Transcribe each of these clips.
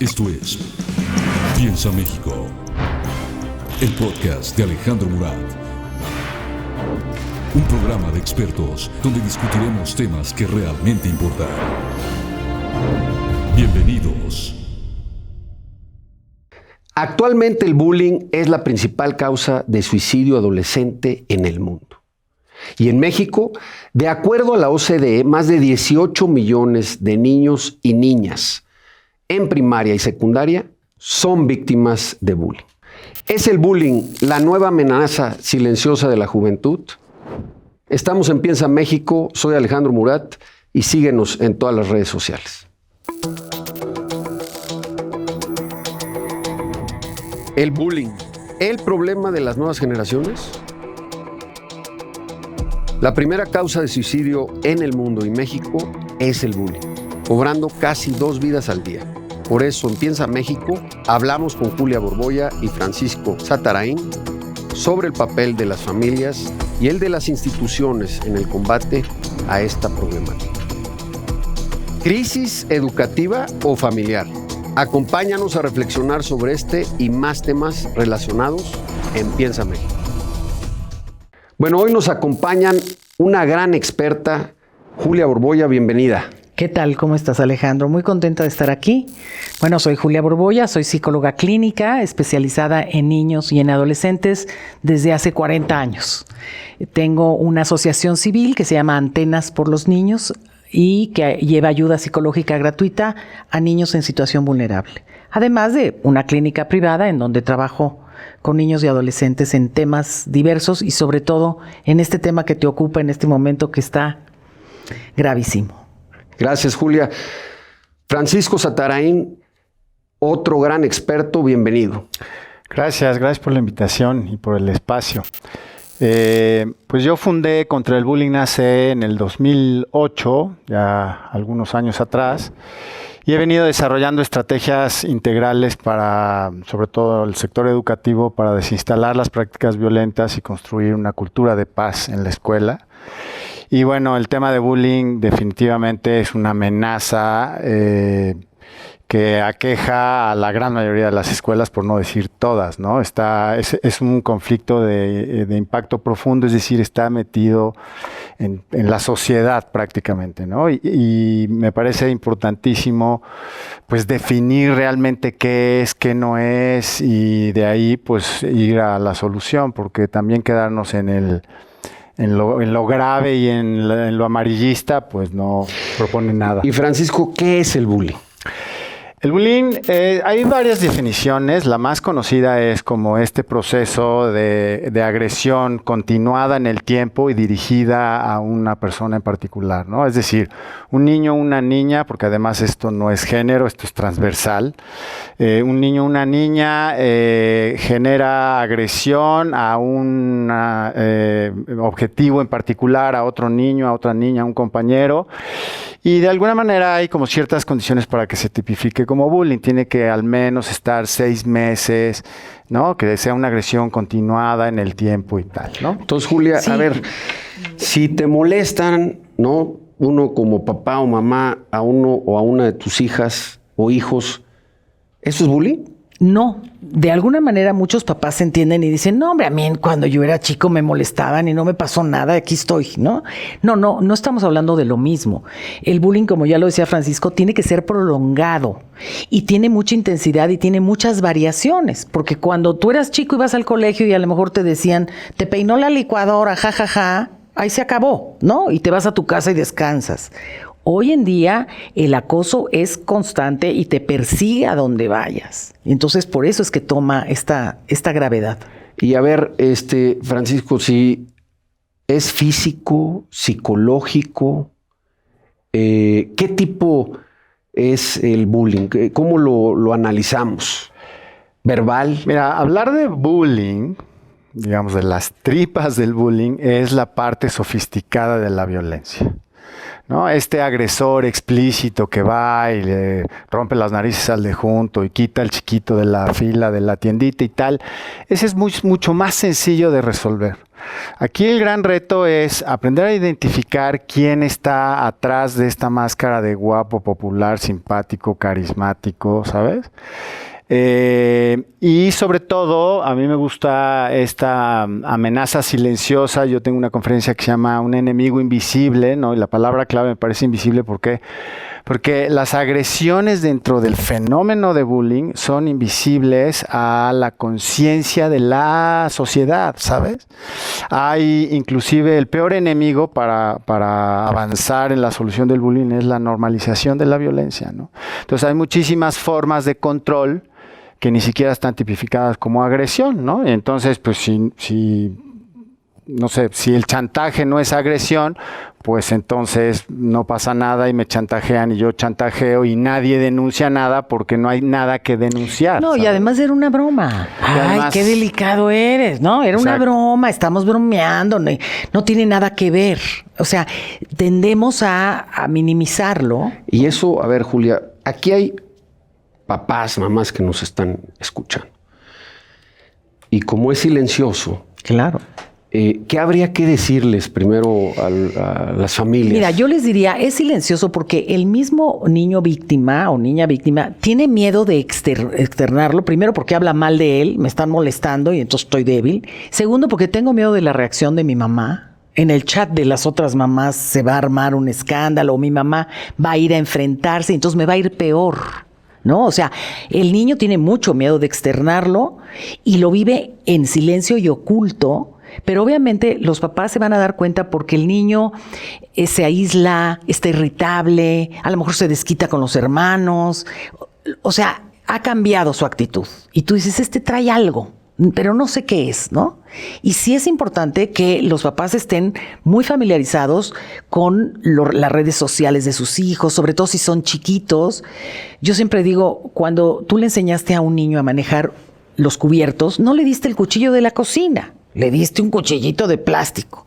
Esto es Piensa México, el podcast de Alejandro Murat. Un programa de expertos donde discutiremos temas que realmente importan. Bienvenidos. Actualmente el bullying es la principal causa de suicidio adolescente en el mundo. Y en México, de acuerdo a la OCDE, más de 18 millones de niños y niñas en primaria y secundaria son víctimas de bullying. ¿Es el bullying la nueva amenaza silenciosa de la juventud? Estamos en Piensa México, soy Alejandro Murat y síguenos en todas las redes sociales. El bullying, ¿el problema de las nuevas generaciones? La primera causa de suicidio en el mundo y México es el bullying, cobrando casi 2 vidas al día. Por eso en Piensa México hablamos con Julia Borbolla y Francisco Zatarain sobre el papel de las familias y el de las instituciones en el combate a esta problemática. ¿Crisis educativa o familiar? Acompáñanos a reflexionar sobre este y más temas relacionados en Piensa México. Bueno, hoy nos acompañan una gran experta, Julia Borbolla, bienvenida. ¿Qué tal? ¿Cómo estás, Alejandro? Muy contenta de estar aquí. Bueno, soy Julia Borbolla, soy psicóloga clínica especializada en niños y en adolescentes desde hace 40 años. Tengo una asociación civil que se llama Antenas por los Niños y que lleva ayuda psicológica gratuita a niños en situación vulnerable. Además de una clínica privada en donde trabajo con niños y adolescentes en temas diversos y sobre todo en este tema que te ocupa en este momento que está gravísimo. Gracias, Julia. Francisco Zatarain, otro gran experto, bienvenido. Gracias por la invitación y por el espacio. Pues yo fundé Contra el Bullying AC en el 2008, ya algunos años atrás, y he venido desarrollando estrategias integrales para, sobre todo el sector educativo, para desinstalar las prácticas violentas y construir una cultura de paz en la escuela. Y bueno, el tema de bullying definitivamente es una amenaza que aqueja a la gran mayoría de las escuelas, por no decir todas, ¿no? Es un conflicto de impacto profundo, es decir, está metido en la sociedad prácticamente, ¿no? Y me parece importantísimo pues definir realmente qué es, qué no es, y de ahí pues ir a la solución, porque también quedarnos en lo grave y en lo amarillista, pues no propone nada. Y Francisco, ¿qué es el bullying? El bullying, hay varias definiciones. La más conocida es como este proceso de agresión continuada en el tiempo y dirigida a una persona en particular, ¿no? Es decir, un niño o una niña, porque además esto no es género, esto es transversal. Un niño o una niña genera agresión a un objetivo en particular, a otro niño, a otra niña, a un compañero. Y de alguna manera hay como ciertas condiciones para que se tipifique como bullying. Tiene que al menos estar 6 meses, ¿no? Que sea una agresión continuada en el tiempo y tal, ¿no? Entonces, Julia, sí. A ver, si te molestan, ¿no? Uno como papá o mamá a uno o a una de tus hijas o hijos, ¿eso es bullying? No, de alguna manera muchos papás se entienden y dicen, no, hombre, a mí cuando yo era chico me molestaban y no me pasó nada, aquí estoy, ¿no? No estamos hablando de lo mismo. El bullying, como ya lo decía Francisco, tiene que ser prolongado y tiene mucha intensidad y tiene muchas variaciones, porque cuando tú eras chico ibas al colegio y a lo mejor te decían, te peinó la licuadora, jajaja, ahí se acabó, ¿no? Y te vas a tu casa y descansas. Hoy en día el acoso es constante y te persigue a donde vayas. Entonces por eso es que toma esta gravedad. Y a ver, Francisco, si es físico, psicológico, ¿qué tipo es el bullying? ¿Cómo lo analizamos? ¿Verbal? Mira, hablar de bullying, digamos de las tripas del bullying, es la parte sofisticada de la violencia, ¿no? Este agresor explícito que va y le rompe las narices al de junto y quita al chiquito de la fila de la tiendita y tal, ese es mucho más sencillo de resolver. Aquí el gran reto es aprender a identificar quién está atrás de esta máscara de guapo, popular, simpático, carismático, ¿sabes? Y sobre todo, a mí me gusta esta amenaza silenciosa. Yo tengo una conferencia que se llama Un enemigo invisible, ¿no? Y la palabra clave me parece invisible porque las agresiones dentro del fenómeno de bullying son invisibles a la conciencia de la sociedad, ¿sabes? Hay inclusive el peor enemigo para avanzar en la solución del bullying es la normalización de la violencia, ¿no? Entonces hay muchísimas formas de control que ni siquiera están tipificadas como agresión, ¿no? Entonces, pues si el chantaje no es agresión, pues entonces no pasa nada y me chantajean y yo chantajeo y nadie denuncia nada porque no hay nada que denunciar. No, ¿sabes? y además era una broma. Ay, qué delicado eres, ¿no? Era una broma, estamos bromeando, no tiene nada que ver. O sea, tendemos a minimizarlo. Y eso, a ver, Julia, aquí hay papás, mamás que nos están escuchando. Y como es silencioso, claro. ¿Qué habría que decirles primero a las familias? Mira, yo les diría, es silencioso porque el mismo niño víctima o niña víctima tiene miedo de externarlo. Primero, porque habla mal de él, me están molestando y entonces estoy débil. Segundo, porque tengo miedo de la reacción de mi mamá. En el chat de las otras mamás se va a armar un escándalo o mi mamá va a ir a enfrentarse y entonces me va a ir peor, ¿no? O sea, el niño tiene mucho miedo de externarlo y lo vive en silencio y oculto. Pero obviamente los papás se van a dar cuenta porque el niño se aísla, está irritable, a lo mejor se desquita con los hermanos. O sea, ha cambiado su actitud. Y tú dices, trae algo, pero no sé qué es, ¿no? Y sí es importante que los papás estén muy familiarizados con las redes sociales de sus hijos, sobre todo si son chiquitos. Yo siempre digo, cuando tú le enseñaste a un niño a manejar los cubiertos, no le diste el cuchillo de la cocina. Le diste un cuchillito de plástico.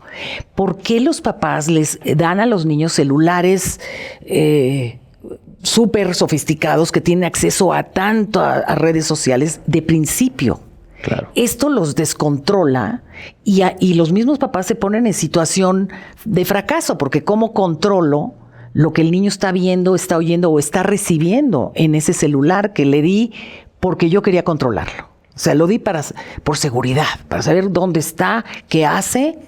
¿Por qué los papás les dan a los niños celulares súper sofisticados que tienen acceso a tanto a redes sociales de principio? Claro. Esto los descontrola y los mismos papás se ponen en situación de fracaso, porque ¿cómo controlo lo que el niño está viendo, está oyendo o está recibiendo en ese celular que le di porque yo quería controlarlo? O sea, lo di por seguridad, para saber dónde está, qué hace,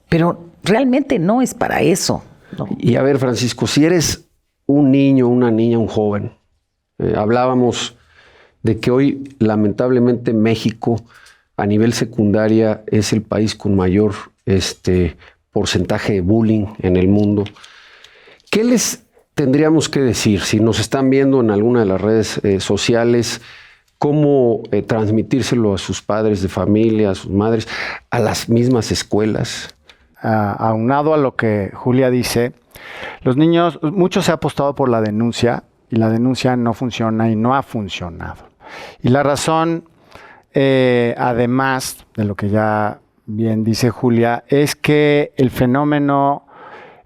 pero realmente no es para eso, ¿no? Y a ver, Francisco, si eres un niño, una niña, un joven, hablábamos de que hoy, lamentablemente, México, a nivel secundaria, es el país con mayor porcentaje de bullying en el mundo. ¿Qué les tendríamos que decir si nos están viendo en alguna de las redes sociales? ¿Cómo transmitírselo a sus padres de familia, a sus madres, a las mismas escuelas? Aunado a lo que Julia dice, los niños, mucho se ha apostado por la denuncia y la denuncia no funciona y no ha funcionado. Y la razón, además de lo que ya bien dice Julia, es que el fenómeno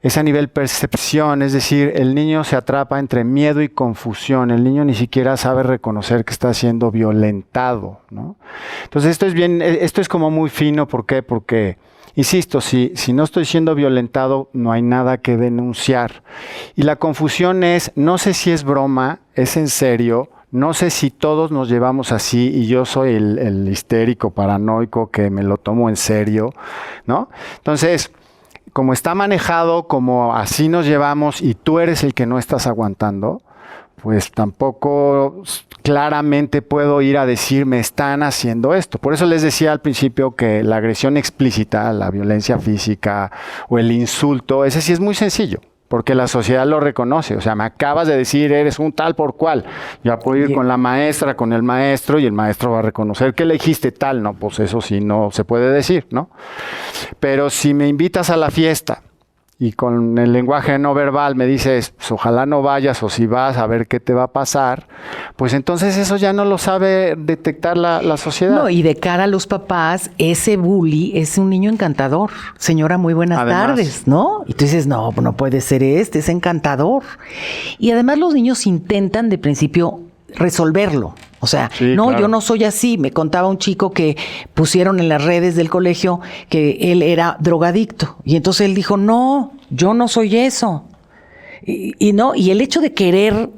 es a nivel percepción, es decir, el niño se atrapa entre miedo y confusión. El niño ni siquiera sabe reconocer que está siendo violentado, ¿no? Entonces esto es como muy fino. ¿Por qué? Porque, insisto, si no estoy siendo violentado, no hay nada que denunciar. Y la confusión es, no sé si es broma, es en serio, no sé si todos nos llevamos así y yo soy el histérico paranoico que me lo tomo en serio, ¿no? Entonces, como está manejado, como así nos llevamos y tú eres el que no estás aguantando, pues tampoco claramente puedo ir a decir me están haciendo esto. Por eso les decía al principio que la agresión explícita, la violencia física o el insulto, ese sí es muy sencillo, porque la sociedad lo reconoce. O sea, me acabas de decir eres un tal por cual. Ya puedo ir con la maestra, con el maestro, y el maestro va a reconocer que le dijiste tal. No, pues eso sí no se puede decir, ¿no? Pero si me invitas a la fiesta y con el lenguaje no verbal me dices, pues ojalá no vayas, o si vas a ver qué te va a pasar, pues entonces eso ya no lo sabe detectar la sociedad. No, y de cara a los papás, ese bully es un niño encantador. Señora, muy buenas tardes, ¿no? Y tú dices, no puede ser es encantador. Y además los niños intentan de principio resolverlo. O sea, Sí, no, claro. yo no soy así. Me contaba un chico que pusieron en las redes del colegio que él era drogadicto. Y entonces él dijo, no, yo no soy eso. Y no, y el hecho de querer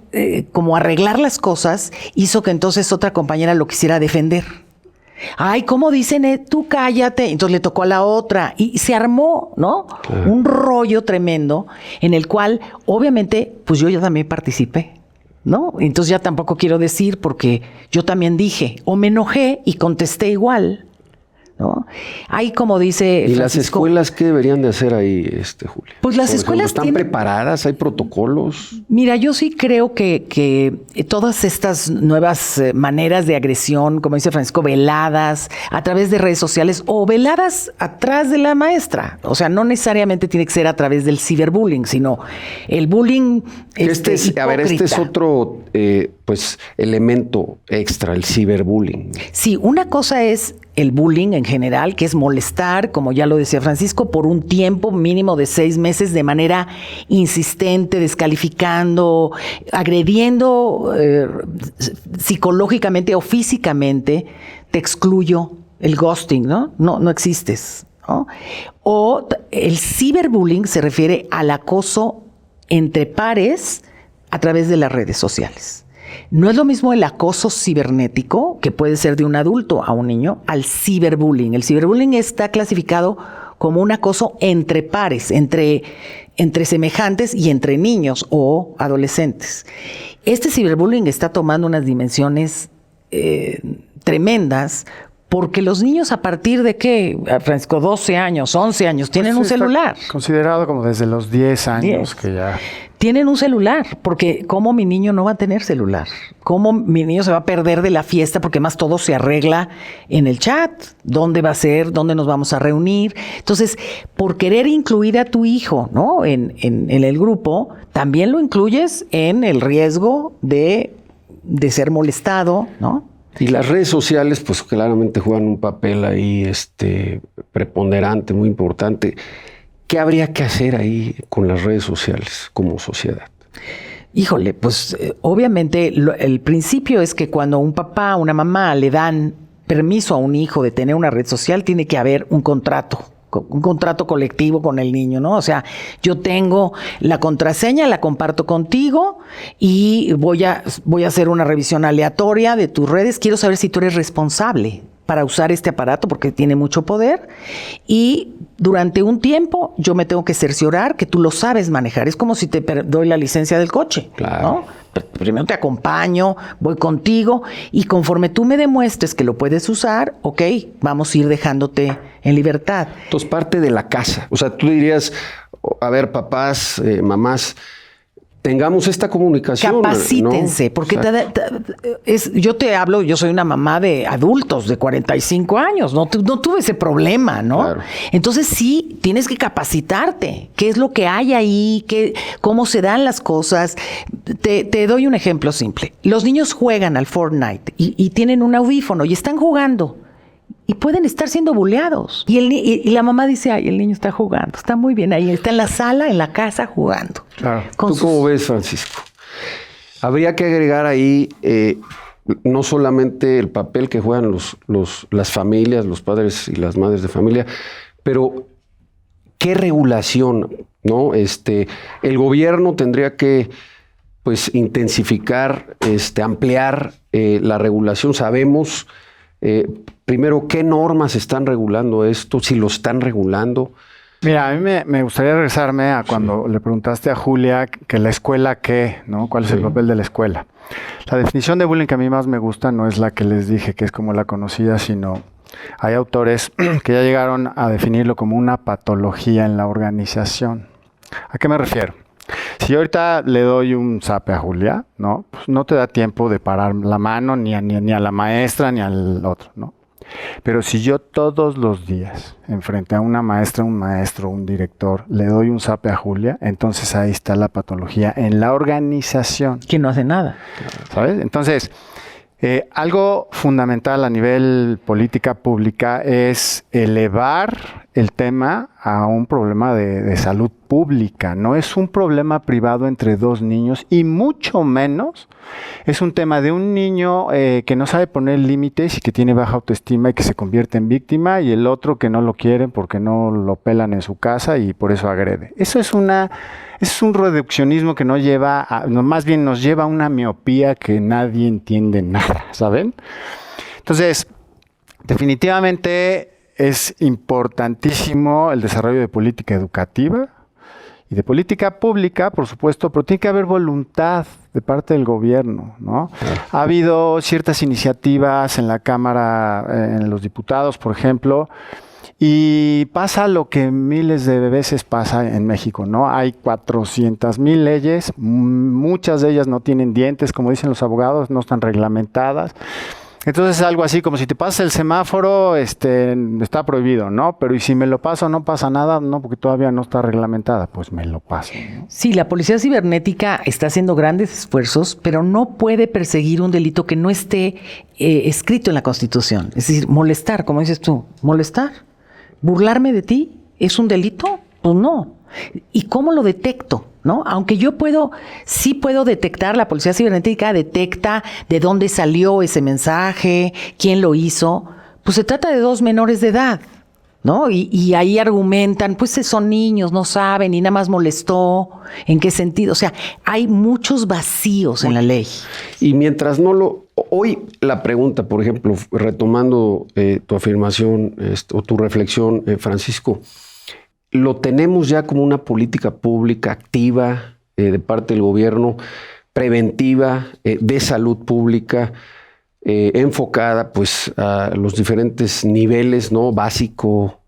como arreglar las cosas hizo que entonces otra compañera lo quisiera defender. Ay, ¿cómo dicen? Tú cállate. Entonces le tocó a la otra y se armó, ¿no? Un rollo tremendo en el cual, obviamente, pues yo ya también participé, ¿no? Entonces ya tampoco quiero decir porque yo también dije, o me enojé y contesté igual, ¿no? Ahí como dice ¿Y las Francisco, escuelas qué deberían de hacer ahí, Julia? Pues las Por escuelas ¿están tienen- preparadas? ¿Hay protocolos? Mira, yo sí creo que todas estas nuevas maneras de agresión, como dice Francisco, veladas a través de redes sociales o veladas atrás de la maestra. O sea, no necesariamente tiene que ser a través del ciberbullying, sino el bullying Este es hipócrita. otro pues elemento extra, el ciberbullying. Sí, una cosa es el bullying en general, que es molestar, como ya lo decía Francisco, por un tiempo mínimo de 6 meses de manera insistente, descalificando, agrediendo psicológicamente o físicamente, te excluyo, el ghosting, ¿no? No existes, ¿no? O el ciberbullying se refiere al acoso entre pares a través de las redes sociales. No es lo mismo el acoso cibernético, que puede ser de un adulto a un niño, al ciberbullying. El ciberbullying está clasificado como un acoso entre pares, entre semejantes y entre niños o adolescentes. Este ciberbullying está tomando unas dimensiones tremendas, porque los niños a partir de ¿qué? Francisco, 12 años, 11 años, tienen un Está celular. Considerado como desde los 10 años 10. que ya... Tienen un celular, porque ¿cómo mi niño no va a tener celular? ¿Cómo mi niño se va a perder de la fiesta? Porque más todo se arregla en el chat. ¿Dónde va a ser? ¿Dónde nos vamos a reunir? Entonces, por querer incluir a tu hijo, ¿no? en el grupo, también lo incluyes en el riesgo de ser molestado, ¿no? Y las redes sociales, pues claramente juegan un papel ahí preponderante, muy importante. ¿Qué habría que hacer ahí con las redes sociales como sociedad? Híjole, pues obviamente el principio es que cuando un papá o una mamá le dan permiso a un hijo de tener una red social, tiene que haber un contrato colectivo con el niño, ¿no? O sea, yo tengo la contraseña, la comparto contigo y voy a hacer una revisión aleatoria de tus redes. Quiero saber si tú eres responsable para usar este aparato porque tiene mucho poder y durante un tiempo yo me tengo que cerciorar que tú lo sabes manejar. Es como si te doy la licencia del coche, Claro. ¿no? Primero te acompaño, voy contigo y conforme tú me demuestres que lo puedes usar, ok, vamos a ir dejándote en libertad. Entonces, parte de la casa. O sea, tú dirías, a ver, papás, mamás, tengamos esta comunicación. Capacítense, ¿no? porque Exacto. yo te hablo, yo soy una mamá de adultos de 45 años, no tuve ese problema, ¿no? Claro. Entonces sí, tienes que capacitarte, qué es lo que hay ahí, cómo se dan las cosas. Te doy un ejemplo simple. Los niños juegan al Fortnite y tienen un audífono y están jugando. Y pueden estar siendo buleados. Y la mamá dice, ay, el niño está jugando, está muy bien ahí, está en la sala, en la casa jugando. Claro. ¿Tú cómo ves, Francisco? Habría que agregar ahí no solamente el papel que juegan las familias, los padres y las madres de familia, pero qué regulación, ¿no? El gobierno tendría que pues intensificar, ampliar la regulación. Sabemos primero qué normas están regulando esto, si lo están regulando. Mira, a mí me gustaría regresarme a cuando le preguntaste a Julia que la escuela qué, ¿no? ¿Cuál es el papel de la escuela? La definición de bullying que a mí más me gusta no es la que les dije, que es como la conocida, sino hay autores que ya llegaron a definirlo como una patología en la organización. ¿A qué me refiero? Si yo ahorita le doy un zape a Julia, ¿no? Pues no te da tiempo de parar la mano ni a la maestra ni al otro, ¿no? Pero si yo todos los días, enfrente a una maestra, un maestro, un director, le doy un zape a Julia, entonces ahí está la patología en la organización. Que no hace nada. ¿Sabes? Entonces, algo fundamental a nivel política pública es elevar el tema a un problema de salud pública. No es un problema privado entre dos niños y mucho menos es un tema de un niño que no sabe poner límites y que tiene baja autoestima y que se convierte en víctima, y el otro que no lo quieren porque no lo pelan en su casa y por eso agrede. Eso es un reduccionismo que no lleva más bien nos lleva a una miopía que nadie entiende nada, ¿saben? Entonces, definitivamente es importantísimo el desarrollo de política educativa y de política pública, por supuesto, pero tiene que haber voluntad de parte del gobierno, ¿no? Ha habido ciertas iniciativas en la Cámara, en los diputados, por ejemplo, y pasa lo que miles de veces pasa en México, ¿no? Hay 400,000 leyes, muchas de ellas no tienen dientes, como dicen los abogados, no están reglamentadas. Entonces es algo así como si te pasas el semáforo, está prohibido, ¿no? Pero ¿y si me lo paso no pasa nada? No, porque todavía no está reglamentada, pues me lo paso, ¿no? Sí, la policía cibernética está haciendo grandes esfuerzos, pero no puede perseguir un delito que no esté escrito en la Constitución. Es decir, molestar, como dices tú, molestar. ¿Burlarme de ti es un delito? Pues no. ¿Y cómo lo detecto? ¿No? Aunque yo sí puedo detectar, la policía cibernética detecta de dónde salió ese mensaje, quién lo hizo, pues se trata de 2 menores de edad, ¿no? Y ahí argumentan, pues son niños, no saben, y nada más molestó, ¿en qué sentido? O sea, hay muchos vacíos en la ley. Y mientras hoy la pregunta, por ejemplo, retomando tu afirmación o tu reflexión, Francisco, lo tenemos ya como una política pública activa de parte del gobierno, preventiva, de salud pública, enfocada pues a los diferentes niveles, ¿no? Básico,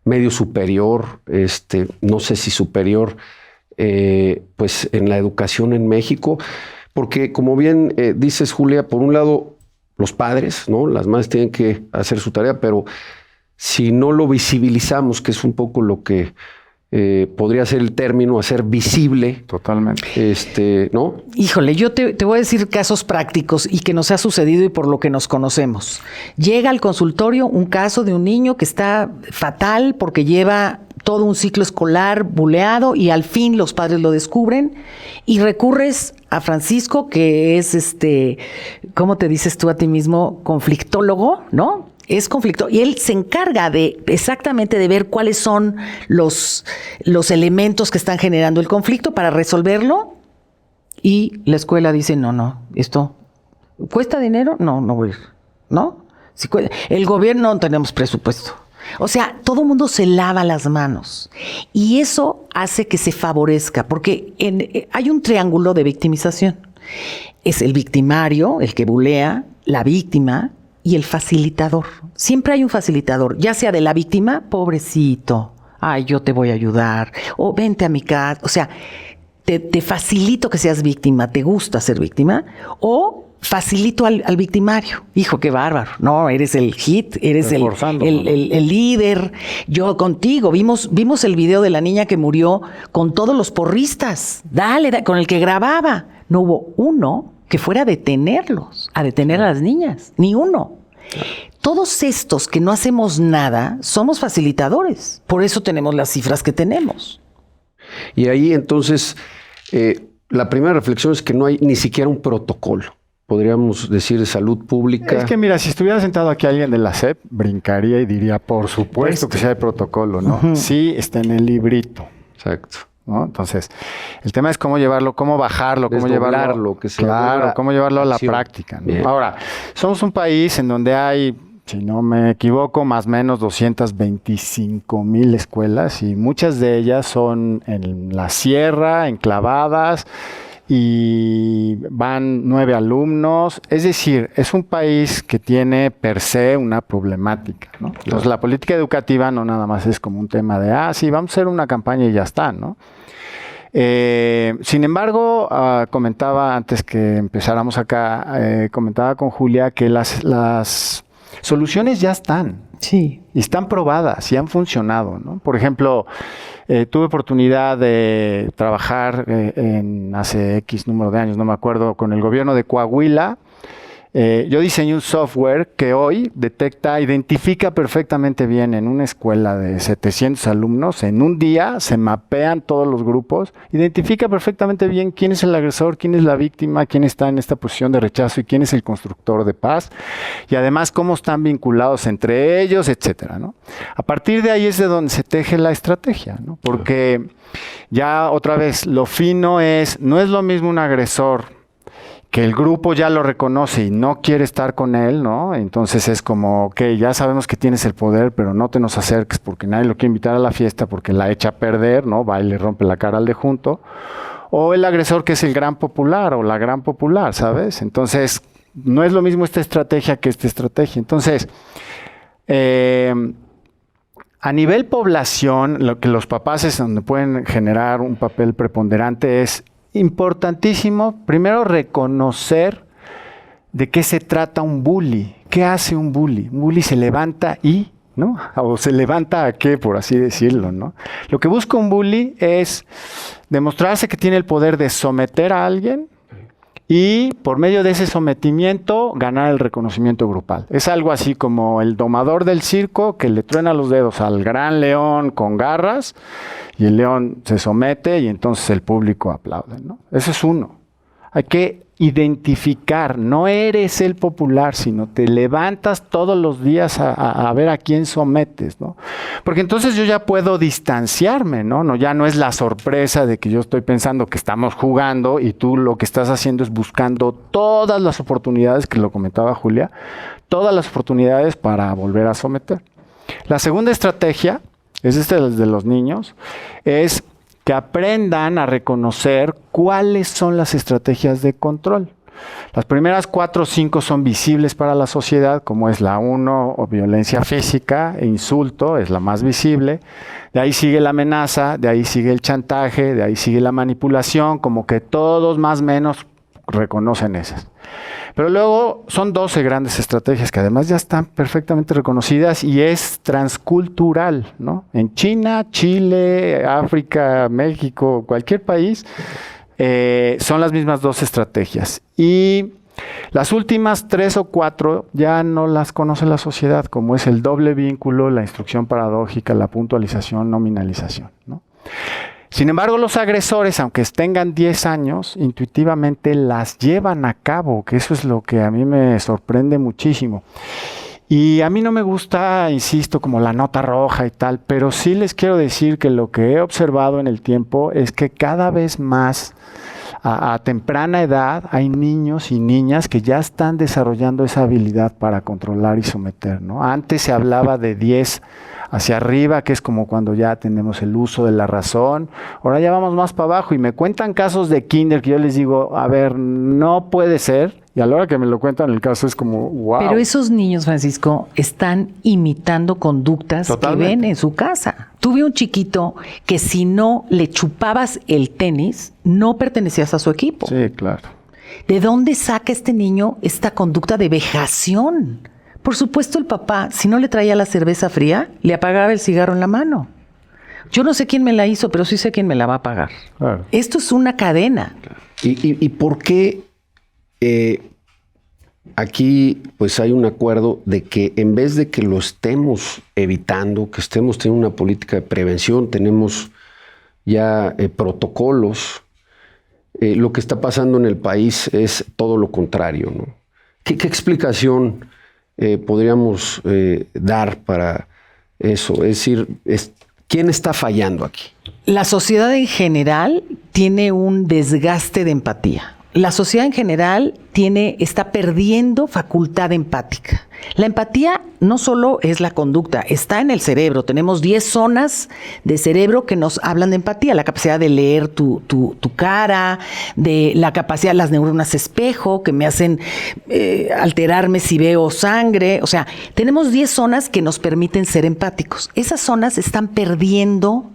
medio superior, no sé si superior, pues en la educación en México, porque como bien dices, Julia, por un lado los padres, ¿no? Las madres tienen que hacer su tarea, pero si no lo visibilizamos, que es un poco lo que podría ser el término, hacer visible. Totalmente. ¿No? Híjole, yo te voy a decir casos prácticos y que nos ha sucedido y por lo que nos conocemos. Llega al consultorio un caso de un niño que está fatal porque lleva todo un ciclo escolar buleado y al fin los padres lo descubren y recurres a Francisco, que es ¿cómo te dices tú a ti mismo? Conflictólogo, ¿no? Es conflicto y él se encarga exactamente de ver cuáles son los elementos que están generando el conflicto para resolverlo, y la escuela dice no, esto cuesta dinero, no voy a ir, ¿no? Si el gobierno no tenemos presupuesto. O sea, todo el mundo se lava las manos y eso hace que se favorezca, porque hay un triángulo de victimización. Es el victimario, el que bulea, la víctima y el facilitador. Siempre hay un facilitador, ya sea de la víctima, pobrecito, ay, yo te voy a ayudar, o vente a mi casa, o sea, te facilito que seas víctima, te gusta ser víctima, o facilito al victimario. Hijo, qué bárbaro, no, eres el hit, eres el líder, yo contigo, vimos el video de la niña que murió con todos los porristas, dale, con el que grababa, no hubo uno que fuera a detenerlos, a detener a las niñas, ni uno. Todos estos que no hacemos nada, somos facilitadores. Por eso tenemos las cifras que tenemos. Y ahí entonces, la primera reflexión es que no hay ni siquiera un protocolo. Podríamos decir de salud pública. Es que mira, si estuviera sentado aquí alguien de la SEP, brincaría y diría, por supuesto que sea de protocolo, ¿no? Uh-huh. Sí, está en el librito. Exacto. ¿No? Entonces, el tema es cómo llevarlo, cómo bajarlo, cómo llevarlo, cómo llevarlo a la práctica, ¿no? Ahora, somos un país en donde hay, si no me equivoco, más o menos 225,000 escuelas y muchas de ellas son en la sierra, enclavadas, y van 9 alumnos. Es decir, es un país que tiene per se una problemática, ¿no? Entonces, la política educativa no nada más es como un tema de, sí, vamos a hacer una campaña y ya está, ¿no? Sin embargo, comentaba antes que empezáramos acá, comentaba con Julia que las soluciones ya están. Sí. Y están probadas y han funcionado, ¿no? Por ejemplo, tuve oportunidad de trabajar hace X número de años, no me acuerdo, con el gobierno de Coahuila, Yo diseñé un software que hoy identifica perfectamente bien en una escuela de 700 alumnos, en un día se mapean todos los grupos, identifica perfectamente bien quién es el agresor, quién es la víctima, quién está en esta posición de rechazo y quién es el constructor de paz, y además cómo están vinculados entre ellos, etcétera, ¿no? A partir de ahí es de donde se teje la estrategia, ¿no? Porque ya otra vez, lo fino no es lo mismo un agresor que el grupo ya lo reconoce y no quiere estar con él, ¿no? Entonces es como, ok, ya sabemos que tienes el poder, pero no te nos acerques porque nadie lo quiere invitar a la fiesta porque la echa a perder, ¿no? Va y le rompe la cara al de junto. O el agresor que es el gran popular o la gran popular, ¿sabes? Entonces, no es lo mismo esta estrategia que esta estrategia. Entonces, a nivel población, lo que los papás es donde pueden generar un papel preponderante es importantísimo, primero, reconocer de qué se trata un bully. ¿Qué hace un bully? Un bully se levanta y, ¿no? O se levanta a qué, por así decirlo, ¿no? Lo que busca un bully es demostrarse que tiene el poder de someter a alguien y por medio de ese sometimiento ganar el reconocimiento grupal. Es algo así como el domador del circo que le truena los dedos al gran león con garras y el león se somete y entonces el público aplaude, ¿no? Eso es uno. Hay que identificar, no eres el popular, sino te levantas todos los días a ver a quién sometes, ¿no? Porque entonces yo ya puedo distanciarme, ¿no? Ya no es la sorpresa de que yo estoy pensando que estamos jugando y tú lo que estás haciendo es buscando todas las oportunidades, que lo comentaba Julia, todas las oportunidades para volver a someter. La segunda estrategia, es de los niños, es que aprendan a reconocer cuáles son las estrategias de control. Las primeras 4 o 5 son visibles para la sociedad, como es la 1, o violencia física e insulto, es la más visible. De ahí sigue la amenaza, de ahí sigue el chantaje, de ahí sigue la manipulación, como que todos más o menos reconocen esas. Pero luego son 12 grandes estrategias que además ya están perfectamente reconocidas y es transcultural, ¿no? En China, Chile, África, México, cualquier país, son las mismas 12 estrategias. Y las últimas 3 o 4 ya no las conoce la sociedad, como es el doble vínculo, la instrucción paradójica, la puntualización, nominalización, ¿no? Sin embargo, los agresores, aunque tengan 10 años, intuitivamente las llevan a cabo, que eso es lo que a mí me sorprende muchísimo. Y a mí no me gusta, insisto, como la nota roja y tal, pero sí les quiero decir que lo que he observado en el tiempo es que cada vez más a temprana edad hay niños y niñas que ya están desarrollando esa habilidad para controlar y someter, ¿no? Antes se hablaba de 10 hacia arriba, que es como cuando ya tenemos el uso de la razón. Ahora ya vamos más para abajo y me cuentan casos de kinder que yo les digo, a ver, no puede ser. Y a la hora que me lo cuentan el caso es como, wow. Pero esos niños, Francisco, están imitando conductas Totalmente. Que ven en su casa. Tuve un chiquito que si no le chupabas el tenis, no pertenecías a su equipo. Sí, claro. ¿De dónde saca este niño esta conducta de vejación? Por supuesto, el papá, si no le traía la cerveza fría, le apagaba el cigarro en la mano. Yo no sé quién me la hizo, pero sí sé quién me la va a pagar. Claro. Esto es una cadena. ¿Y por qué aquí pues hay un acuerdo de que en vez de que lo estemos evitando, que estemos teniendo una política de prevención, tenemos ya protocolos, lo que está pasando en el país es todo lo contrario, ¿no? ¿Qué explicación podríamos dar para eso? Es decir, ¿quién está fallando aquí? La sociedad en general tiene un desgaste de empatía. La sociedad en general está perdiendo facultad empática. La empatía no solo es la conducta, está en el cerebro. Tenemos 10 zonas de cerebro que nos hablan de empatía. La capacidad de leer tu cara, de la capacidad, las neuronas espejo que me hacen alterarme si veo sangre. O sea, tenemos 10 zonas que nos permiten ser empáticos. Esas zonas están perdiendo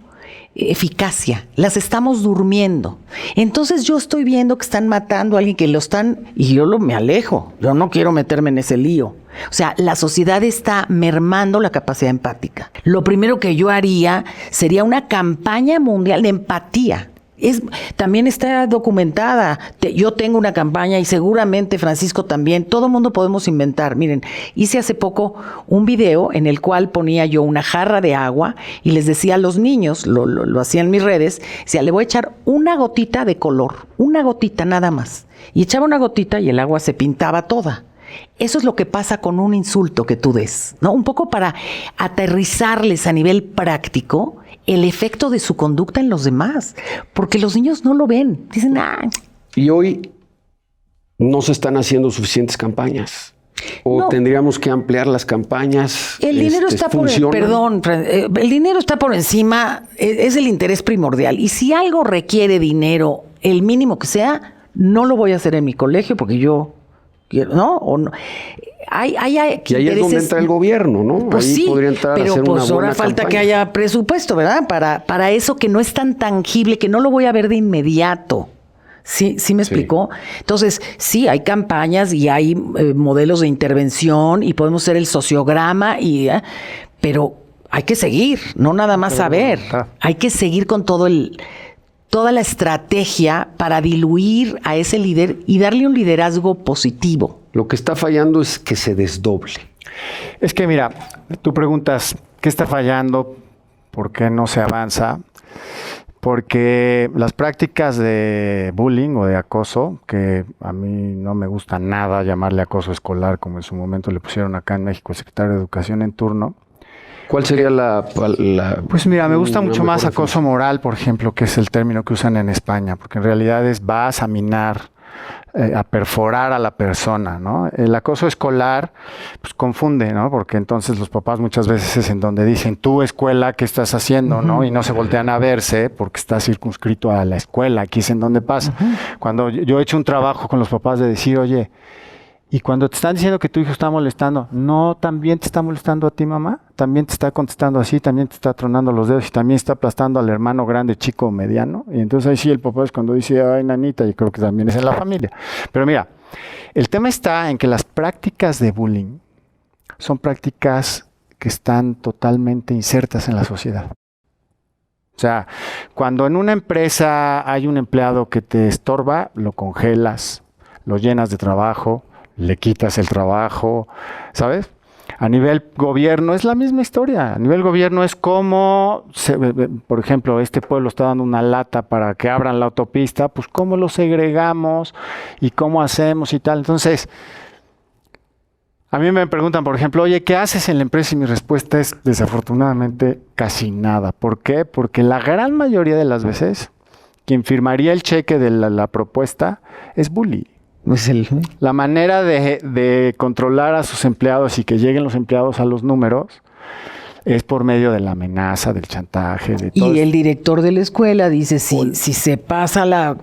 eficacia, las estamos durmiendo. Entonces yo estoy viendo que están matando a alguien, que lo están, y yo me alejo, yo no quiero meterme en ese lío. O sea, la sociedad está mermando la capacidad empática. Lo primero que yo haría sería una campaña mundial de empatía También está documentada. Yo tengo una campaña y seguramente Francisco también. Todo el mundo podemos inventar. Miren, hice hace poco un video en el cual ponía yo una jarra de agua y les decía a los niños, lo hacía en mis redes, decía, le voy a echar una gotita de color, una gotita nada más. Y echaba una gotita y el agua se pintaba toda. Eso es lo que pasa con un insulto que tú des, ¿no? Un poco para aterrizarles a nivel práctico el efecto de su conducta en los demás, porque los niños no lo ven, dicen, Y hoy no se están haciendo suficientes campañas. ¿O tendríamos que ampliar las campañas? El dinero está el dinero está por encima, es el interés primordial. Y si algo requiere dinero, el mínimo que sea, no lo voy a hacer en mi colegio porque yo quiero, ¿no? O no. Hay y ahí es donde entra el gobierno, ¿no? Pues ahí sí, podría entrar pero a hacer pues una buena ahora falta campaña. que haya presupuesto, ¿verdad? Para eso que no es tan tangible, que no lo voy a ver de inmediato. ¿Sí me explicó? Entonces, sí, hay campañas y hay modelos de intervención y podemos hacer el sociograma, pero hay que seguir, no nada más saber. Hay que seguir con toda la estrategia para diluir a ese líder y darle un liderazgo positivo. Lo que está fallando es que se desdoble. Es que mira, tú preguntas, ¿qué está fallando? ¿Por qué no se avanza? Porque las prácticas de bullying o de acoso, que a mí no me gusta nada llamarle acoso escolar, como en su momento le pusieron acá en México el secretario de Educación en turno. ¿Cuál sería la Pues mira, me gusta mucho más acoso moral, por ejemplo, que es el término que usan en España, porque en realidad vas a minar, a perforar a la persona, ¿no? El acoso escolar, pues confunde, ¿no? Porque entonces los papás muchas veces es en donde dicen, tú escuela, ¿qué estás haciendo? ¿No? Y no se voltean a verse porque está circunscrito a la escuela, aquí es en donde pasa. Cuando yo he hecho un trabajo con los papás de decir, oye, y cuando te están diciendo que tu hijo está molestando, ¿no también te está molestando a ti, mamá? ¿También te está contestando así? ¿También te está tronando los dedos? ¿Y también está aplastando al hermano grande, chico o mediano? Y entonces ahí sí el papá es cuando dice, ay, nanita, yo creo que también es en la familia. Pero mira, el tema está en que las prácticas de bullying son prácticas que están totalmente insertas en la sociedad. O sea, cuando en una empresa hay un empleado que te estorba, lo congelas, lo llenas de trabajo, le quitas el trabajo, ¿sabes? A nivel gobierno es la misma historia. A nivel gobierno es como, por ejemplo, este pueblo está dando una lata para que abran la autopista, pues cómo lo segregamos y cómo hacemos y tal. Entonces, a mí me preguntan, por ejemplo, oye, ¿qué haces en la empresa? Y mi respuesta es, desafortunadamente, casi nada. ¿Por qué? Porque la gran mayoría de las veces, quien firmaría el cheque de la propuesta es bully. La manera de controlar a sus empleados y que lleguen los empleados a los números es por medio de la amenaza, del chantaje, de todo. Y el director de la escuela dice, si se pasa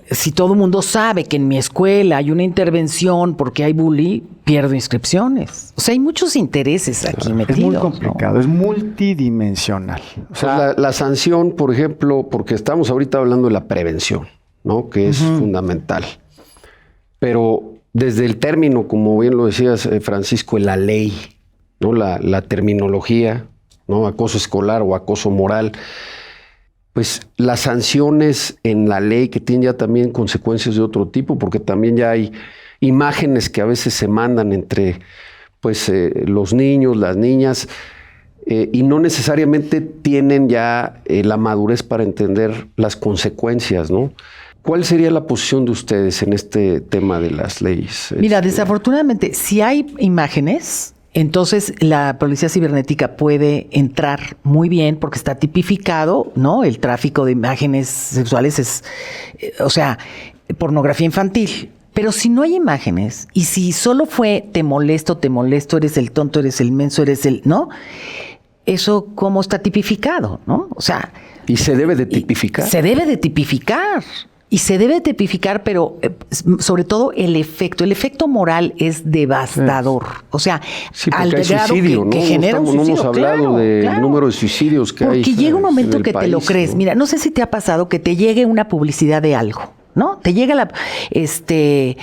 si todo el mundo sabe que en mi escuela hay una intervención porque hay bullying, pierdo inscripciones. O sea, hay muchos intereses aquí metidos. Es muy complicado, ¿no? Es multidimensional. O sea, la sanción, por ejemplo, porque estamos ahorita hablando de la prevención, ¿no? Que es fundamental. Pero desde el término, como bien lo decías, Francisco, la ley, ¿no? La terminología, ¿no? Acoso escolar o acoso moral, pues las sanciones en la ley que tienen ya también consecuencias de otro tipo, porque también ya hay imágenes que a veces se mandan entre pues, los niños, las niñas, y no necesariamente tienen ya la madurez para entender las consecuencias, ¿no? ¿Cuál sería la posición de ustedes en este tema de las leyes? Mira, desafortunadamente, si hay imágenes, entonces la policía cibernética puede entrar muy bien porque está tipificado, ¿no? El tráfico de imágenes sexuales es, o sea, pornografía infantil. Pero si no hay imágenes y si solo fue te molesto, eres el tonto, eres el menso, eres el, ¿no? Eso cómo está tipificado, ¿no? O sea... ¿Y se debe de tipificar? Se debe de tipificar. Y se debe tipificar, pero sobre todo el efecto moral es devastador. O sea, sí, al grado suicidio, que genera un suicidio. No hemos hablado del número de suicidios que hay. Porque llega un momento que país, te lo crees. ¿No? Mira, no sé si te ha pasado que te llegue una publicidad de algo, ¿no? Te llega el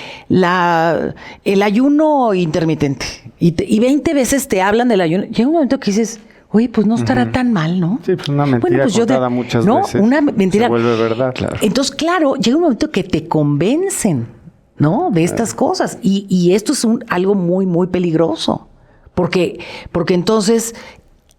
ayuno intermitente y 20 veces te hablan del ayuno. Llega un momento que dices, Oye, pues no estará tan mal, ¿no? Sí, pues una mentira contada muchas veces. Una mentira. Se vuelve verdad, claro. Entonces, claro, llega un momento que te convencen, ¿no? De estas cosas. Y esto es algo muy, muy peligroso. Porque entonces,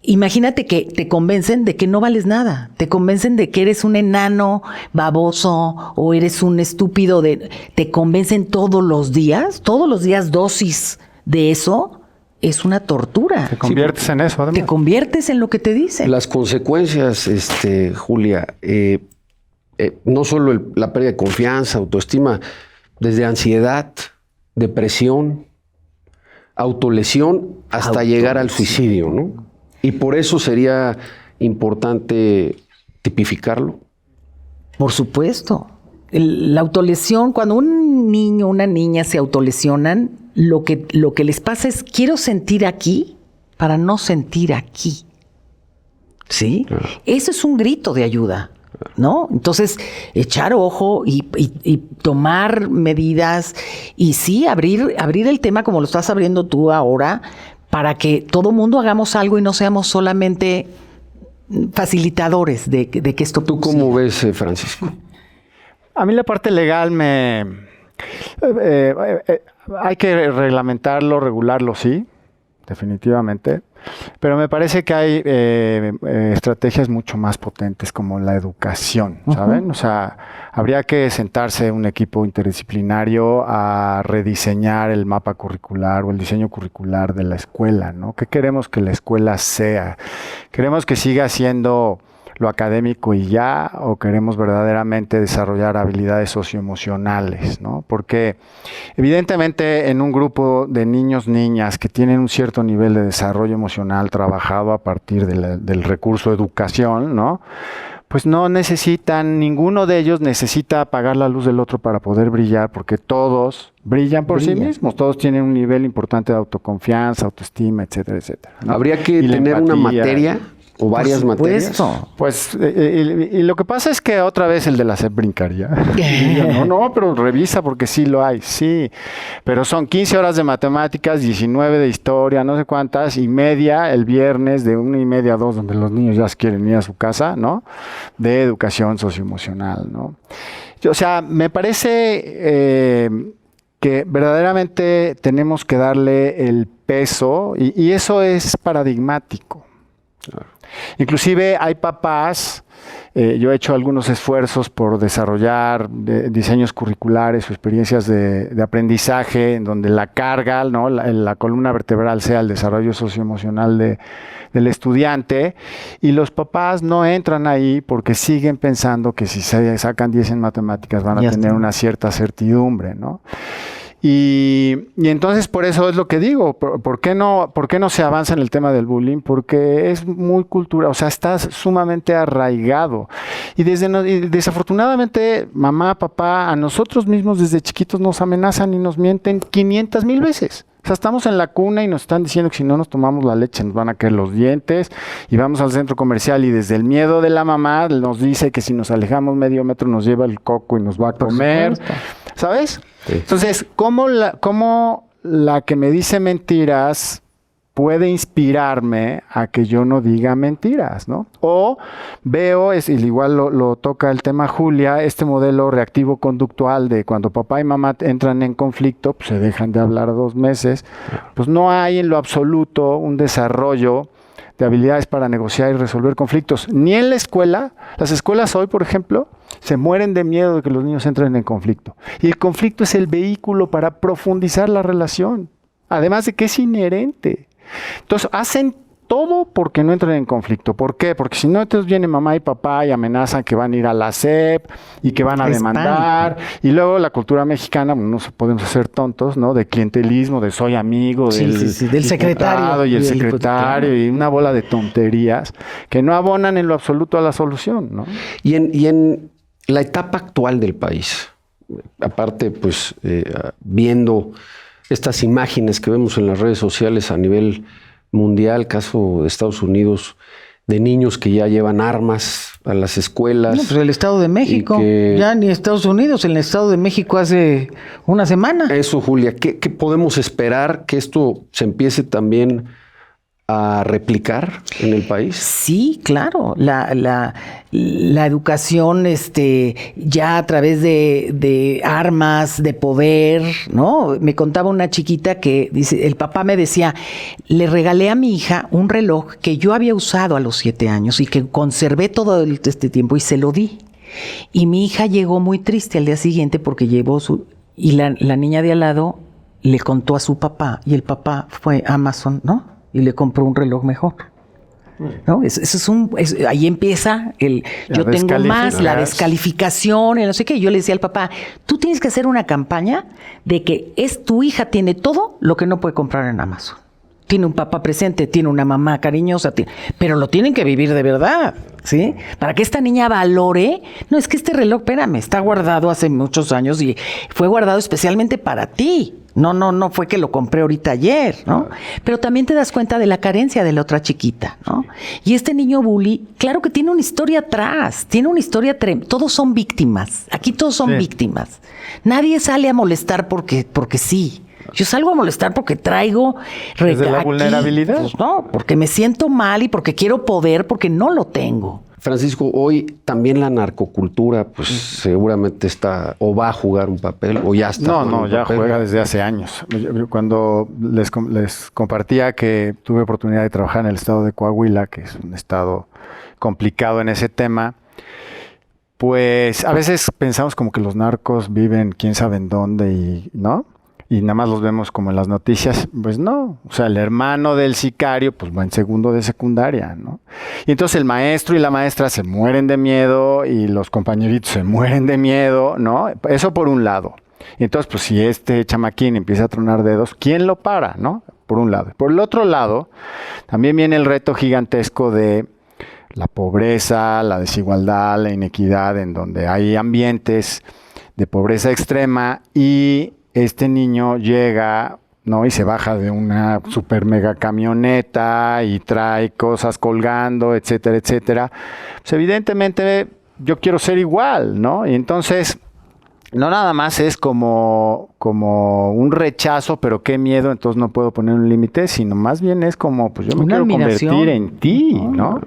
imagínate que te convencen de que no vales nada. Te convencen de que eres un enano baboso o eres un estúpido. Te convencen todos los días dosis de eso. Es una tortura. Te conviertes en eso, además. Te conviertes en lo que te dicen. Las consecuencias, Julia, no solo la pérdida de confianza, autoestima, desde ansiedad, depresión, autolesión, hasta llegar al suicidio, ¿no? Y por eso sería importante tipificarlo. Por supuesto. La autolesión, cuando un niño o una niña se autolesionan, lo que les pasa es, quiero sentir aquí para no sentir aquí. ¿Sí? Claro. Eso es un grito de ayuda, ¿no? Entonces, echar ojo y tomar medidas y sí, abrir el tema como lo estás abriendo tú ahora, para que todo mundo hagamos algo y no seamos solamente facilitadores de que esto ¿Tú cómo ves, Francisco? A mí la parte legal hay que reglamentarlo, regularlo, sí, definitivamente. Pero me parece que hay estrategias mucho más potentes como la educación, ¿saben? O sea, habría que sentarse un equipo interdisciplinario a rediseñar el mapa curricular o el diseño curricular de la escuela, ¿no? ¿Qué queremos que la escuela sea? ¿Queremos que siga siendo lo académico y ya, o queremos verdaderamente desarrollar habilidades socioemocionales, ¿no? Porque evidentemente en un grupo de niños, niñas que tienen un cierto nivel de desarrollo emocional trabajado a partir del recurso educación, ¿no? Pues no necesitan, ninguno de ellos necesita apagar la luz del otro para poder brillar, porque todos brillan por sí mismos, todos tienen un nivel importante de autoconfianza, autoestima, etcétera, etcétera, ¿no? Habría que tener una materia o varias materias. Pues, y lo que pasa es que otra vez el de la SEP brincaría. No, pero revisa porque sí lo hay, sí. Pero son 15 horas de matemáticas, 19 de historia, no sé cuántas, y media el viernes de 1:30 a 2, donde los niños ya quieren ir a su casa, ¿no? De educación socioemocional, ¿no? O sea, me parece que verdaderamente tenemos que darle el peso, y eso es paradigmático. Claro. Inclusive hay papás, yo he hecho algunos esfuerzos por desarrollar diseños curriculares o experiencias de aprendizaje en donde la carga, ¿no? la columna vertebral sea el desarrollo socioemocional del estudiante, y los papás no entran ahí porque siguen pensando que si se sacan 10 en matemáticas van a tener una cierta certidumbre, ¿no? Y entonces por eso es lo que digo, ¿por qué no se avanza en el tema del bullying? Porque es muy cultural, o sea, está sumamente arraigado. Y desafortunadamente, mamá, papá, a nosotros mismos desde chiquitos nos amenazan y nos mienten 500,000 veces. O sea, estamos en la cuna y nos están diciendo que si no nos tomamos la leche nos van a caer los dientes, y vamos al centro comercial y desde el miedo de la mamá nos dice que si nos alejamos medio metro nos lleva el coco y nos va a comer, ¿sabes? Sí. Entonces, ¿cómo la que me dice mentiras puede inspirarme a que yo no diga mentiras, ¿no? O veo, igual lo toca el tema Julia, este modelo reactivo conductual de cuando papá y mamá entran en conflicto, pues se dejan de hablar 2 meses, pues no hay en lo absoluto un desarrollo de habilidades para negociar y resolver conflictos, ni en la escuela. Las escuelas hoy, por ejemplo, se mueren de miedo de que los niños entren en conflicto. Y el conflicto es el vehículo para profundizar la relación, además de que es inherente. Entonces, hacen todo porque no entren en conflicto. ¿Por qué? Porque si no, entonces viene mamá y papá y amenazan que van a ir a la SEP y que van a demandar. Y luego la cultura mexicana, no podemos ser tontos, ¿no? De clientelismo, de soy amigo del secretario y el secretario, y una bola de tonterías que no abonan en lo absoluto a la solución, ¿no? Y en la etapa actual del país, aparte, pues, viendo estas imágenes que vemos en las redes sociales a nivel mundial, caso de Estados Unidos, de niños que ya llevan armas a las escuelas. No, pues el Estado de México, ya ni Estados Unidos, en el Estado de México hace una semana. Eso, Julia, ¿qué podemos esperar que esto se empiece también a replicar en el país? Sí, claro. La educación ya a través de armas, de poder, ¿no? Me contaba una chiquita que dice, el papá me decía, le regalé a mi hija un reloj que yo había usado a los 7 años y que conservé todo este tiempo y se lo di. Y mi hija llegó muy triste al día siguiente porque llevó y la niña de al lado le contó a su papá y el papá fue a Amazon, ¿no? Y le compró un reloj mejor. ¿No? Ahí empieza yo tengo más, la descalificación, el no sé qué. Yo le decía al papá, tú tienes que hacer una campaña de que tu hija tiene todo lo que no puede comprar en Amazon. Tiene un papá presente, tiene una mamá cariñosa, pero lo tienen que vivir de verdad, ¿sí? Para que esta niña valore. No, es que este reloj, espérame, está guardado hace muchos años y fue guardado especialmente para ti. No fue que lo compré ahorita ayer, ¿no? Pero también te das cuenta de la carencia de la otra chiquita, ¿no? Y este niño bully, claro que tiene una historia atrás, tiene una historia todos son víctimas, aquí todos son víctimas. Nadie sale a molestar porque sí. Yo salgo a molestar porque traigo... ¿Desde la vulnerabilidad? Pues no, porque me siento mal y porque quiero poder, porque no lo tengo. Francisco, hoy también la narcocultura, pues seguramente está o va a jugar un papel o ya está. No, ya juega desde hace años. Cuando les compartía que tuve oportunidad de trabajar en el estado de Coahuila, que es un estado complicado en ese tema, pues a veces pensamos como que los narcos viven quién sabe en dónde ¿no? Y nada más los vemos como en las noticias, pues no, o sea, el hermano del sicario pues va en segundo de secundaria, ¿no? Y entonces el maestro y la maestra se mueren de miedo y los compañeritos se mueren de miedo, ¿no? Eso por un lado. Y entonces, pues si este chamaquín empieza a tronar dedos, ¿quién lo para, no? Por un lado. Por el otro lado, también viene el reto gigantesco de la pobreza, la desigualdad, la inequidad, en donde hay ambientes de pobreza extrema y este niño llega, ¿no? Y se baja de una super mega camioneta y trae cosas colgando, etcétera, etcétera. Pues evidentemente yo quiero ser igual, ¿no? Y entonces no nada más es como un rechazo, pero qué miedo, entonces no puedo poner un límite, sino más bien es como, pues yo me quiero convertir en ti, ¿no?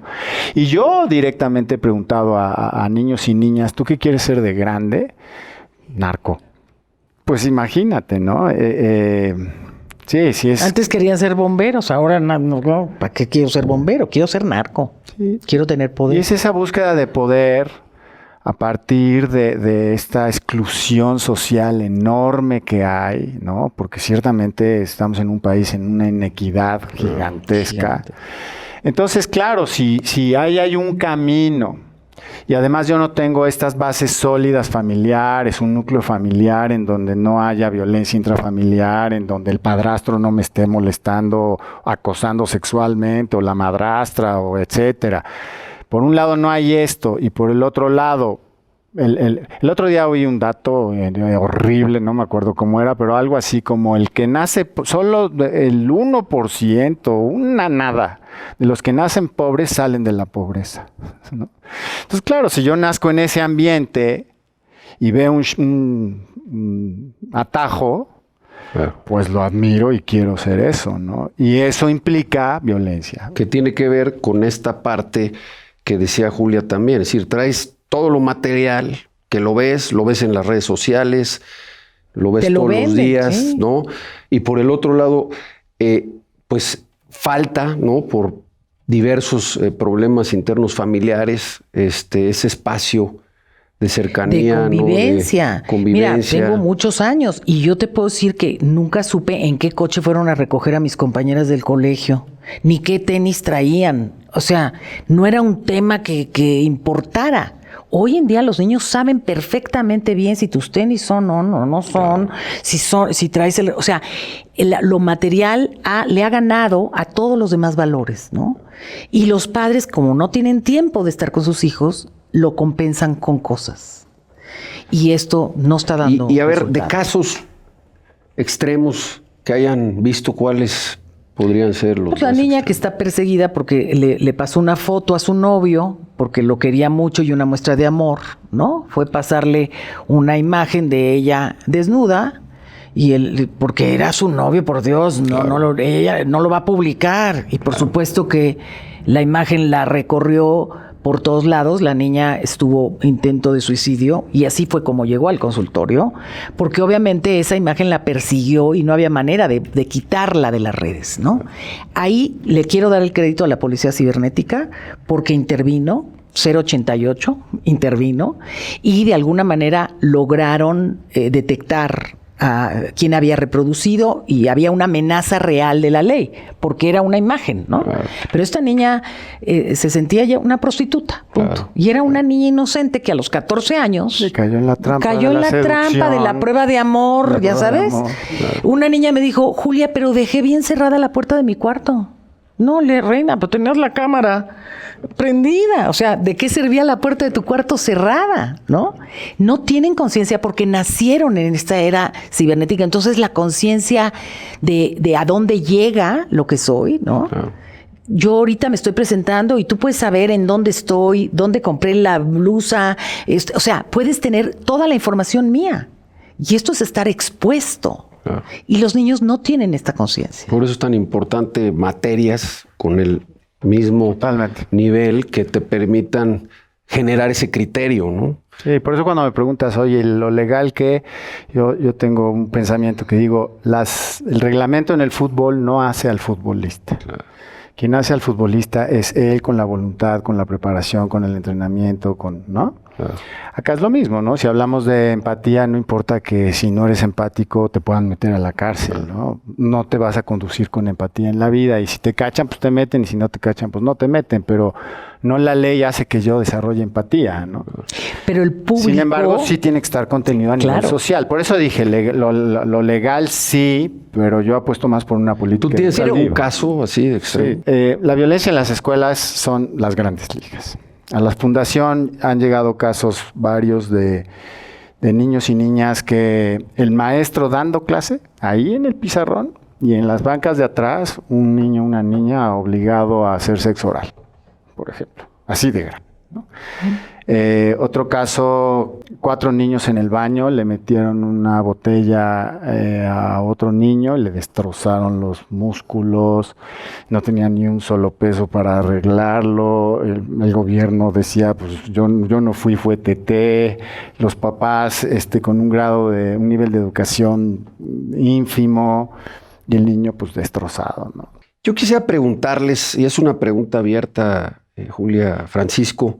Y yo directamente he preguntado a niños y niñas, ¿tú qué quieres ser de grande? Narco. Pues imagínate, ¿no? Sí es... Antes querían ser bomberos, ahora no, ¿para qué quiero ser bombero? Quiero ser narco. Sí. Quiero tener poder. Y es esa búsqueda de poder a partir de esta exclusión social enorme que hay, ¿no? Porque ciertamente estamos en un país en una inequidad gigantesca. Entonces, claro, si hay un camino, y además yo no tengo estas bases sólidas familiares, un núcleo familiar en donde no haya violencia intrafamiliar, en donde el padrastro no me esté molestando, acosando sexualmente, o la madrastra, o etcétera. Por un lado no hay esto, y por el otro lado, el otro día oí un dato horrible, no me acuerdo cómo era, pero algo así como el que nace, solo el 1%, una nada, de los que nacen pobres salen de la pobreza, ¿no? Entonces, claro, si yo nazco en ese ambiente y veo un atajo, pues lo admiro y quiero ser eso, ¿no? Y eso implica violencia. Que tiene que ver con esta parte que decía Julia también, es decir, traes todo lo material, que lo ves en las redes sociales, lo ves todos los días, ¿sí? ¿No? Y por el otro lado, pues falta, ¿no? Por diversos problemas internos familiares, ese espacio de cercanía, de convivencia. ¿No? De convivencia. Mira, tengo muchos años y yo te puedo decir que nunca supe en qué coche fueron a recoger a mis compañeras del colegio, ni qué tenis traían. O sea, no era un tema que importara. Hoy en día los niños saben perfectamente bien si tus tenis son o no son, si traes o sea, lo material le ha ganado a todos los demás valores, ¿no? Y los padres, como no tienen tiempo de estar con sus hijos, lo compensan con cosas. Y esto no está dando Y a ver, de casos extremos que hayan visto, ¿cuáles podrían ser los? Pues la niña que está perseguida porque le pasó una foto a su novio porque lo quería mucho y una muestra de amor, ¿no? Fue pasarle una imagen de ella desnuda Y él, porque era su novio, por Dios, ella no lo va a publicar. Y por supuesto que la imagen la recorrió por todos lados. La niña estuvo intento de suicidio y así fue como llegó al consultorio, porque obviamente esa imagen la persiguió y no había manera de quitarla de las redes, ¿no? Ahí le quiero dar el crédito a la Policía Cibernética porque intervino. 088 intervino y de alguna manera lograron detectar a quién había reproducido y había una amenaza real de la ley, porque era una imagen, ¿no? Claro. Pero esta niña se sentía ya una prostituta, punto. Claro. Y era una niña inocente que a los 14 años... Sí, cayó en la trampa de la prueba de amor, ya sabes. Claro. Una niña me dijo, Julia, pero dejé bien cerrada la puerta de mi cuarto. No, reina, pero tenías la cámara prendida. O sea, ¿de qué servía la puerta de tu cuarto cerrada? ¿No? No tienen conciencia porque nacieron en esta era cibernética. Entonces, la conciencia de a dónde llega lo que soy, ¿no? Claro. Yo ahorita me estoy presentando y tú puedes saber en dónde estoy, dónde compré la blusa. O sea, puedes tener toda la información mía. Y esto es estar expuesto. Claro. Y los niños no tienen esta conciencia. Por eso es tan importante materias con el mismo nivel que te permitan generar ese criterio, ¿no? Sí, por eso cuando me preguntas, oye, lo legal que yo tengo un pensamiento que digo, el reglamento en el fútbol no hace al futbolista. Claro. Quien hace al futbolista es él con la voluntad, con la preparación, con el entrenamiento, ¿no? Claro. Acá es lo mismo, ¿no? Si hablamos de empatía, no importa que si no eres empático te puedan meter a la cárcel, ¿no? No te vas a conducir con empatía en la vida y si te cachan, pues te meten y si no te cachan, pues no te meten, pero no la ley hace que yo desarrolle empatía, ¿no? Pero el público... Sin embargo, sí tiene que estar contenido a nivel social. Por eso dije, lo legal sí, pero yo apuesto más por una política. ¿Tú tienes algún caso así de extremo? Sí. La violencia en las escuelas son las grandes ligas. A la fundación han llegado casos varios de niños y niñas que el maestro dando clase, ahí en el pizarrón y en las bancas de atrás, un niño o una niña obligado a hacer sexo oral, por ejemplo. Así de grave, ¿no? Otro caso, 4 niños en el baño le metieron una botella a otro niño, le destrozaron los músculos, no tenía ni un solo peso para arreglarlo, el gobierno decía, pues yo no fui, fue TT, los papás con un nivel de educación ínfimo y el niño pues destrozado, ¿no? Yo quisiera preguntarles, y es una pregunta abierta, Julia, Francisco.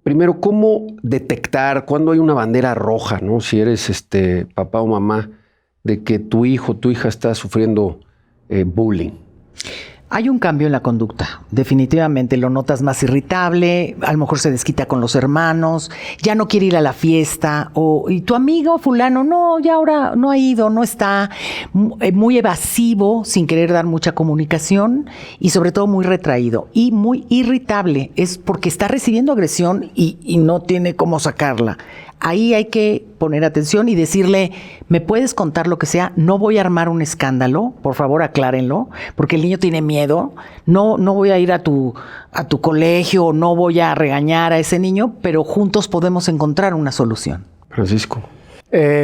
Primero, ¿cómo detectar cuando hay una bandera roja, ¿no? Si eres papá o mamá, de que tu hijo, tu hija está sufriendo bullying. Hay un cambio en la conducta, definitivamente lo notas más irritable, a lo mejor se desquita con los hermanos, ya no quiere ir a la fiesta, y tu amigo fulano, no, ya ahora no ha ido, no está, muy evasivo, sin querer dar mucha comunicación y sobre todo muy retraído y muy irritable, es porque está recibiendo agresión y no tiene cómo sacarla. Ahí hay que poner atención y decirle, ¿me puedes contar lo que sea? No voy a armar un escándalo, por favor aclárenlo, porque el niño tiene miedo. No voy a ir a tu colegio, no voy a regañar a ese niño, pero juntos podemos encontrar una solución. Francisco.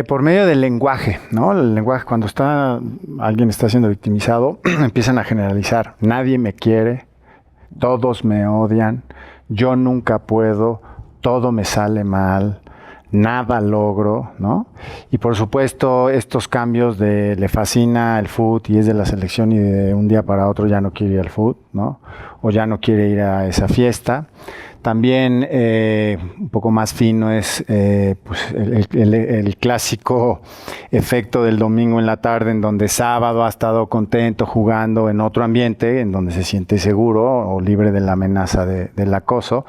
Por medio del lenguaje, ¿no? El lenguaje, cuando alguien está siendo victimizado, empiezan a generalizar. Nadie me quiere, todos me odian, yo nunca puedo, todo me sale mal, nada logro, ¿no? Y por supuesto estos cambios le fascina el fútbol y es de la selección y de un día para otro ya no quiere ir al fútbol, ¿no? O ya no quiere ir a esa fiesta. También un poco más fino es pues el clásico efecto del domingo en la tarde, en donde sábado ha estado contento jugando en otro ambiente, en donde se siente seguro o libre de la amenaza del acoso,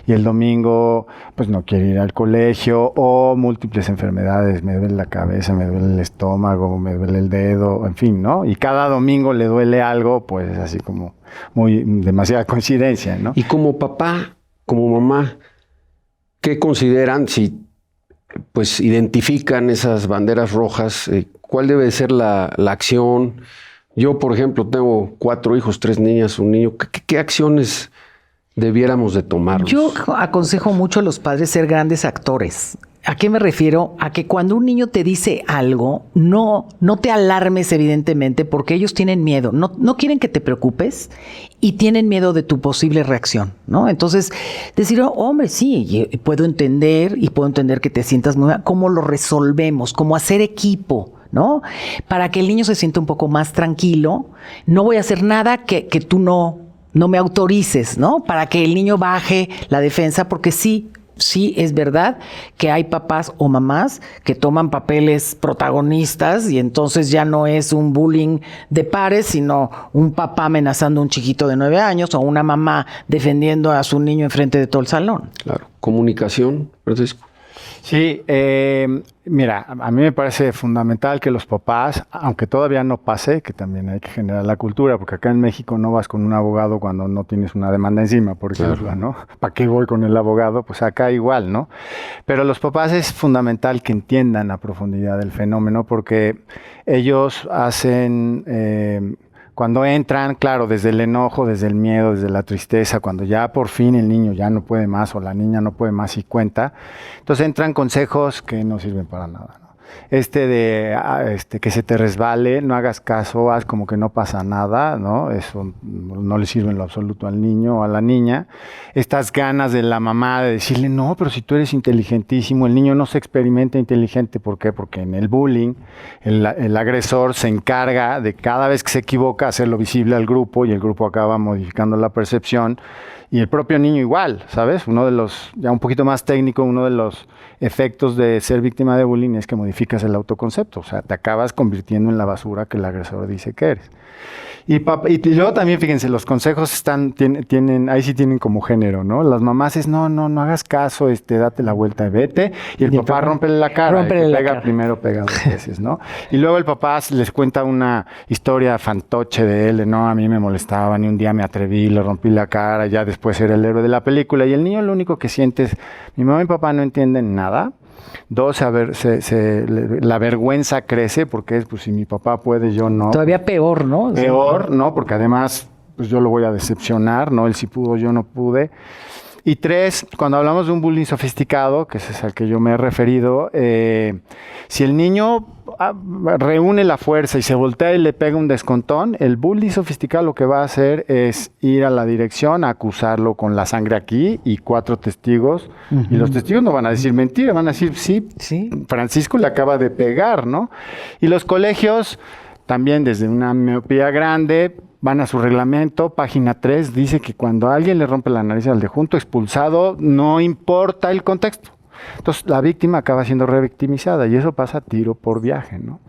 y el domingo pues no quiere ir al colegio o múltiples enfermedades, me duele la cabeza, me duele el estómago, me duele el dedo, en fin, ¿no? Y cada domingo le duele algo, pues es así como demasiada coincidencia, ¿no? Y como papá, como mamá, ¿qué consideran si pues identifican esas banderas rojas? ¿Cuál debe ser la acción? Yo, por ejemplo, tengo 4 hijos, 3 niñas, un niño. ¿Qué acciones debiéramos de tomar? Yo aconsejo mucho a los padres ser grandes actores. ¿A qué me refiero? A que cuando un niño te dice algo, no te alarmes evidentemente porque ellos tienen miedo, no quieren que te preocupes y tienen miedo de tu posible reacción, ¿no? Entonces, decir, oh, hombre, sí, puedo entender que te sientas muy mal, ¿cómo lo resolvemos? ¿Cómo hacer equipo? ¿No? Para que el niño se sienta un poco más tranquilo, no voy a hacer nada que tú no me autorices, ¿no? Para que el niño baje la defensa, porque sí es verdad que hay papás o mamás que toman papeles protagonistas y entonces ya no es un bullying de pares, sino un papá amenazando a un chiquito de 9 años o una mamá defendiendo a su niño enfrente de todo el salón. Claro. Comunicación, Francisco. Sí, mira, a mí me parece fundamental que los papás, aunque todavía no pase, que también hay que generar la cultura, porque acá en México no vas con un abogado cuando no tienes una demanda encima, por ejemplo, ¿no? ¿Para qué voy con el abogado? Pues acá igual, ¿no? Pero los papás es fundamental que entiendan a profundidad el fenómeno, porque ellos hacen... Cuando entran, claro, desde el enojo, desde el miedo, desde la tristeza, cuando ya por fin el niño ya no puede más o la niña no puede más y cuenta, entonces entran consejos que no sirven para nada, ¿no? Que se te resbale, no hagas caso, haz como que no pasa nada, ¿no? Eso no le sirve en lo absoluto al niño o a la niña. Estas ganas de la mamá de decirle, no, pero si tú eres inteligentísimo, el niño no se experimenta inteligente. ¿Por qué? Porque en el bullying el agresor se encarga de cada vez que se equivoca hacerlo visible al grupo y el grupo acaba modificando la percepción. Y el propio niño igual, ¿sabes? Uno de los, ya un poquito más técnico, uno de los efectos de ser víctima de bullying es que modificas el autoconcepto. O sea, te acabas convirtiendo en la basura que el agresor dice que eres. Y luego también, fíjense, los consejos tienen, ahí sí tienen como género, ¿no? Las mamás es, no hagas caso, date la vuelta y vete. Y el papá rómpele la cara. El que pega primero pega 2 veces, ¿no? Y luego el papá les cuenta una historia fantoche de él, de no, a mí me molestaba, ni un día me atreví, le rompí la cara, ya después era el héroe de la película. Y el niño lo único que siente es, mi mamá y papá no entienden nada. 2, la vergüenza crece porque es, pues si mi papá puede, yo no. Todavía peor, ¿no? Peor, ¿no? Porque además, pues yo lo voy a decepcionar, ¿no? Él sí pudo, yo no pude. Y 3, cuando hablamos de un bullying sofisticado, que ese es al que yo me he referido, si el niño reúne la fuerza y se voltea y le pega un descontón, el bullying sofisticado lo que va a hacer es ir a la dirección, a acusarlo con la sangre aquí y 4 testigos. Uh-huh. Y los testigos no van a decir mentira, van a decir, sí, Francisco le acaba de pegar, ¿no? Y los colegios, también desde una miopía grande, van a su reglamento, página 3, dice que cuando alguien le rompe la nariz al de junto, expulsado, no importa el contexto. Entonces, la víctima acaba siendo revictimizada y eso pasa tiro por viaje, ¿no?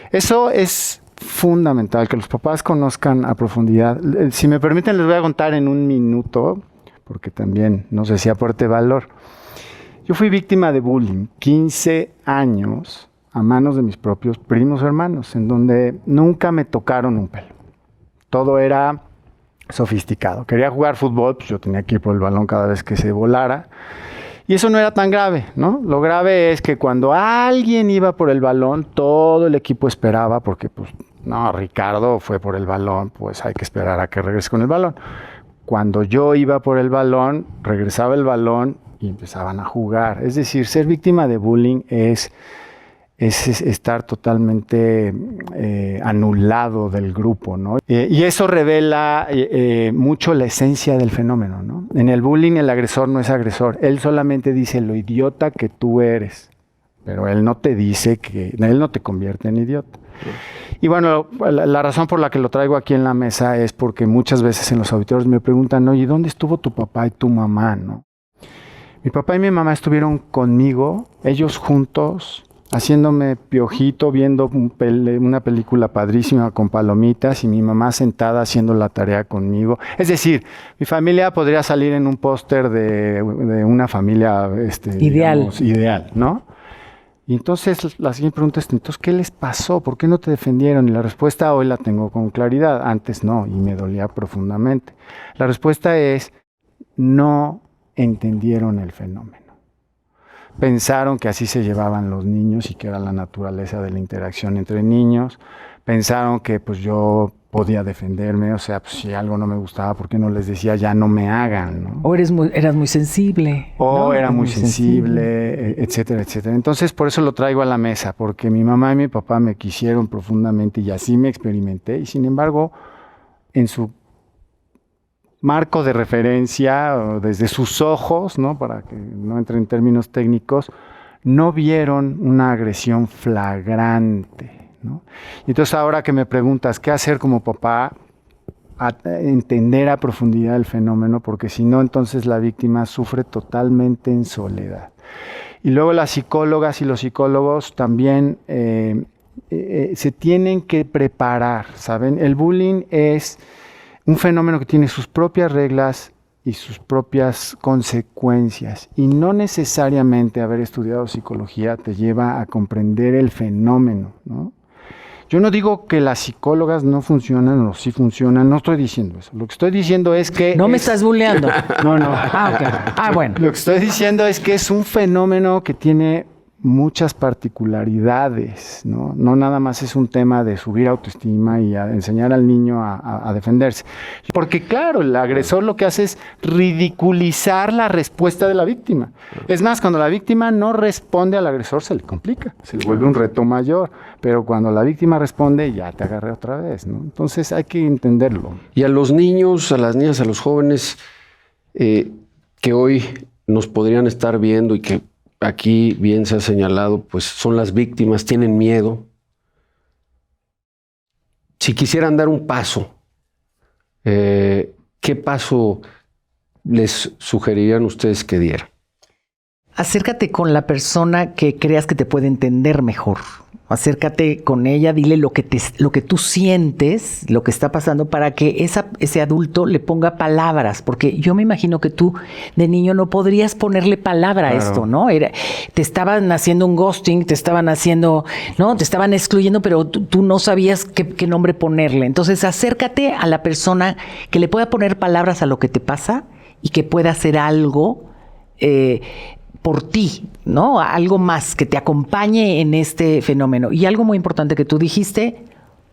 Eso es fundamental, que los papás conozcan a profundidad. Si me permiten, les voy a contar en un minuto, porque también no sé si aporte valor. Yo fui víctima de bullying 15 años a manos de mis propios primos hermanos, en donde nunca me tocaron un pelo. Todo era sofisticado. Quería jugar fútbol, pues yo tenía que ir por el balón cada vez que se volara. Y eso no era tan grave, ¿no? Lo grave es que cuando alguien iba por el balón, todo el equipo esperaba, porque pues, no, Ricardo fue por el balón, pues hay que esperar a que regrese con el balón. Cuando yo iba por el balón, regresaba el balón y empezaban a jugar. Es decir, ser víctima de bullying es estar totalmente anulado del grupo, ¿no? Y eso revela mucho la esencia del fenómeno, ¿no? En el bullying el agresor no es agresor, él solamente dice lo idiota que tú eres, pero él no te dice él no te convierte en idiota. Y bueno, la razón por la que lo traigo aquí en la mesa es porque muchas veces en los auditorios me preguntan, oye, ¿dónde estuvo tu papá y tu mamá, no? Mi papá y mi mamá estuvieron conmigo, ellos juntos, haciéndome piojito, viendo una película padrísima con palomitas y mi mamá sentada haciendo la tarea conmigo. Es decir, mi familia podría salir en un póster de una familia ideal. Digamos, ideal, ¿no? Y entonces la siguiente pregunta es, entonces, ¿qué les pasó? ¿Por qué no te defendieron? Y la respuesta hoy la tengo con claridad. Antes no, y me dolía profundamente. La respuesta es, no entendieron el fenómeno. Pensaron que así se llevaban los niños y que era la naturaleza de la interacción entre niños. pensaron que pues yo podía defenderme, o sea, pues si algo no me gustaba, ¿por qué no les decía ya no me hagan, ¿no? O eras muy sensible. O ¿no? era muy sensible, etcétera, etcétera. Entonces, por eso lo traigo a la mesa, porque mi mamá y mi papá me quisieron profundamente y así me experimenté. Y sin embargo, en su marco de referencia, o desde sus ojos, ¿no? Para que no entre en términos técnicos, no vieron una agresión flagrante, ¿no? Y entonces ahora que me preguntas qué hacer como papá, entender a profundidad el fenómeno, porque si no, entonces la víctima sufre totalmente en soledad. Y luego las psicólogas y los psicólogos también se tienen que preparar, ¿saben? El bullying es un fenómeno que tiene sus propias reglas y sus propias consecuencias. Y no necesariamente haber estudiado psicología te lleva a comprender el fenómeno, ¿no? Yo no digo que las psicólogas no funcionan o sí funcionan, no estoy diciendo eso. Lo que estoy diciendo es que... No me estás bulleando. No. Ok. Bueno. Lo que estoy diciendo es que es un fenómeno que tiene muchas particularidades, ¿no? No nada más es un tema de subir autoestima y a enseñar al niño a defenderse. Porque claro, el agresor lo que hace es ridiculizar la respuesta de la víctima. Es más, cuando la víctima no responde al agresor se le complica, se le vuelve un reto mayor. Pero cuando la víctima responde, ya te agarré otra vez, ¿no? Entonces hay que entenderlo. Y a los niños, a las niñas, a los jóvenes que hoy nos podrían estar viendo y que aquí bien se ha señalado, pues son las víctimas, tienen miedo. Si quisieran dar un paso, ¿qué paso les sugerirían ustedes que dieran? Acércate con la persona que creas que te puede entender mejor. Acércate con ella, dile lo que tú sientes, lo que está pasando, para que ese adulto le ponga palabras, porque yo me imagino que tú de niño no podrías ponerle palabra a esto, ¿no? Te estaban haciendo un ghosting, te estaban excluyendo, pero tú no sabías qué nombre ponerle. Entonces acércate a la persona que le pueda poner palabras a lo que te pasa y que pueda hacer algo por ti, ¿no? Algo más que te acompañe en este fenómeno. Y algo muy importante que tú dijiste,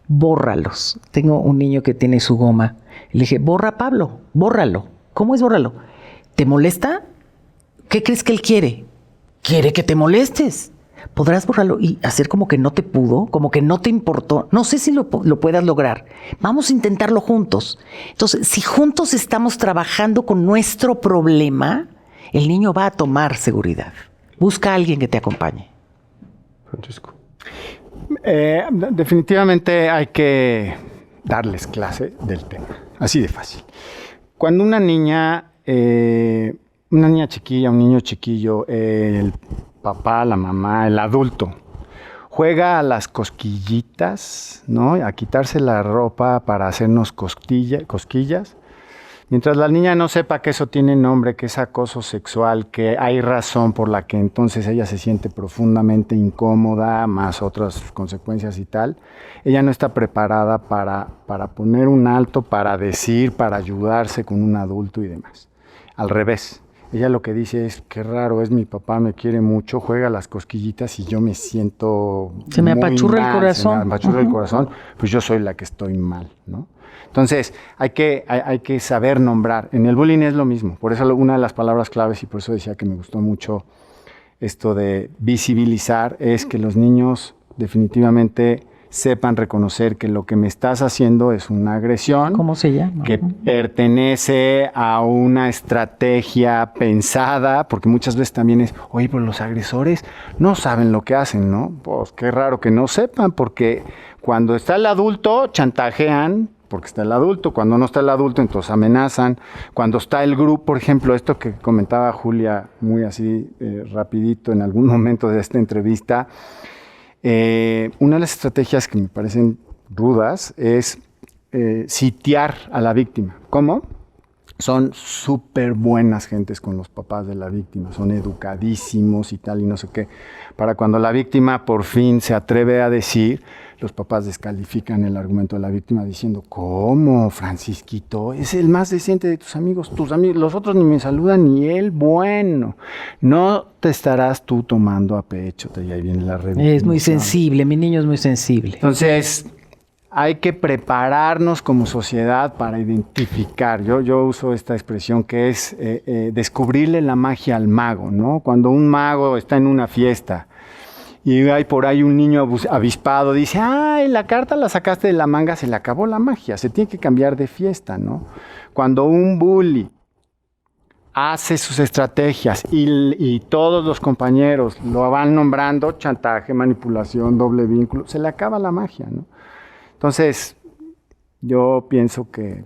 bórralos. Tengo un niño que tiene su goma. Le dije, borra, Pablo, bórralo. ¿Cómo es bórralo? ¿Te molesta? ¿Qué crees que él quiere? Quiere que te molestes. Podrás borrarlo y hacer como que no te pudo, como que no te importó. No sé si lo puedas lograr. Vamos a intentarlo juntos. Entonces, si juntos estamos trabajando con nuestro problema, el niño va a tomar seguridad. Busca a alguien que te acompañe. Francisco. Definitivamente hay que darles clase del tema. Así de fácil. Cuando una niña chiquilla, un niño chiquillo, el papá, la mamá, el adulto, juega a las cosquillitas, ¿no? A quitarse la ropa para hacernos cosquillas. Mientras la niña no sepa que eso tiene nombre, que es acoso sexual, que hay razón por la que entonces ella se siente profundamente incómoda, más otras consecuencias y tal, ella no está preparada para poner un alto, para decir, para ayudarse con un adulto y demás. Al revés, ella lo que dice es, qué raro es, mi papá me quiere mucho, juega las cosquillitas y yo me siento Se me apachurra el corazón. Se me apachurra el corazón, pues yo soy la que estoy mal, ¿no? Entonces, hay que saber nombrar. En el bullying es lo mismo. Por eso una de las palabras claves, y por eso decía que me gustó mucho esto de visibilizar, es que los niños definitivamente sepan reconocer que lo que me estás haciendo es una agresión. ¿Cómo se llama? Que pertenece a una estrategia pensada, porque muchas veces también es, oye, pues los agresores no saben lo que hacen, ¿no? Pues qué raro que no sepan, porque cuando está el adulto, chantajean, porque está el adulto. Cuando no está el adulto, entonces amenazan. Cuando está el grupo, por ejemplo, esto que comentaba Julia muy así rapidito en algún momento de esta entrevista, una de las estrategias que me parecen rudas es sitiar a la víctima. ¿Cómo? Son súper buenas gentes con los papás de la víctima, son educadísimos y tal y no sé qué. Para cuando la víctima por fin se atreve a decir, los papás descalifican el argumento de la víctima diciendo, ¿cómo, Francisquito? Es el más decente de tus amigos, los otros ni me saludan ni él, bueno, no te estarás tú tomando a pecho, y ahí viene la revolución. Es muy sensible, mi niño es muy sensible. Entonces, hay que prepararnos como sociedad para identificar. Yo uso esta expresión que es descubrirle la magia al mago, ¿no? Cuando un mago está en una fiesta y hay por ahí un niño avispado, dice, ¡ay, la carta la sacaste de la manga! Se le acabó la magia, se tiene que cambiar de fiesta, ¿no? Cuando un bully hace sus estrategias y todos los compañeros lo van nombrando, chantaje, manipulación, doble vínculo, se le acaba la magia, ¿no? Entonces, yo pienso que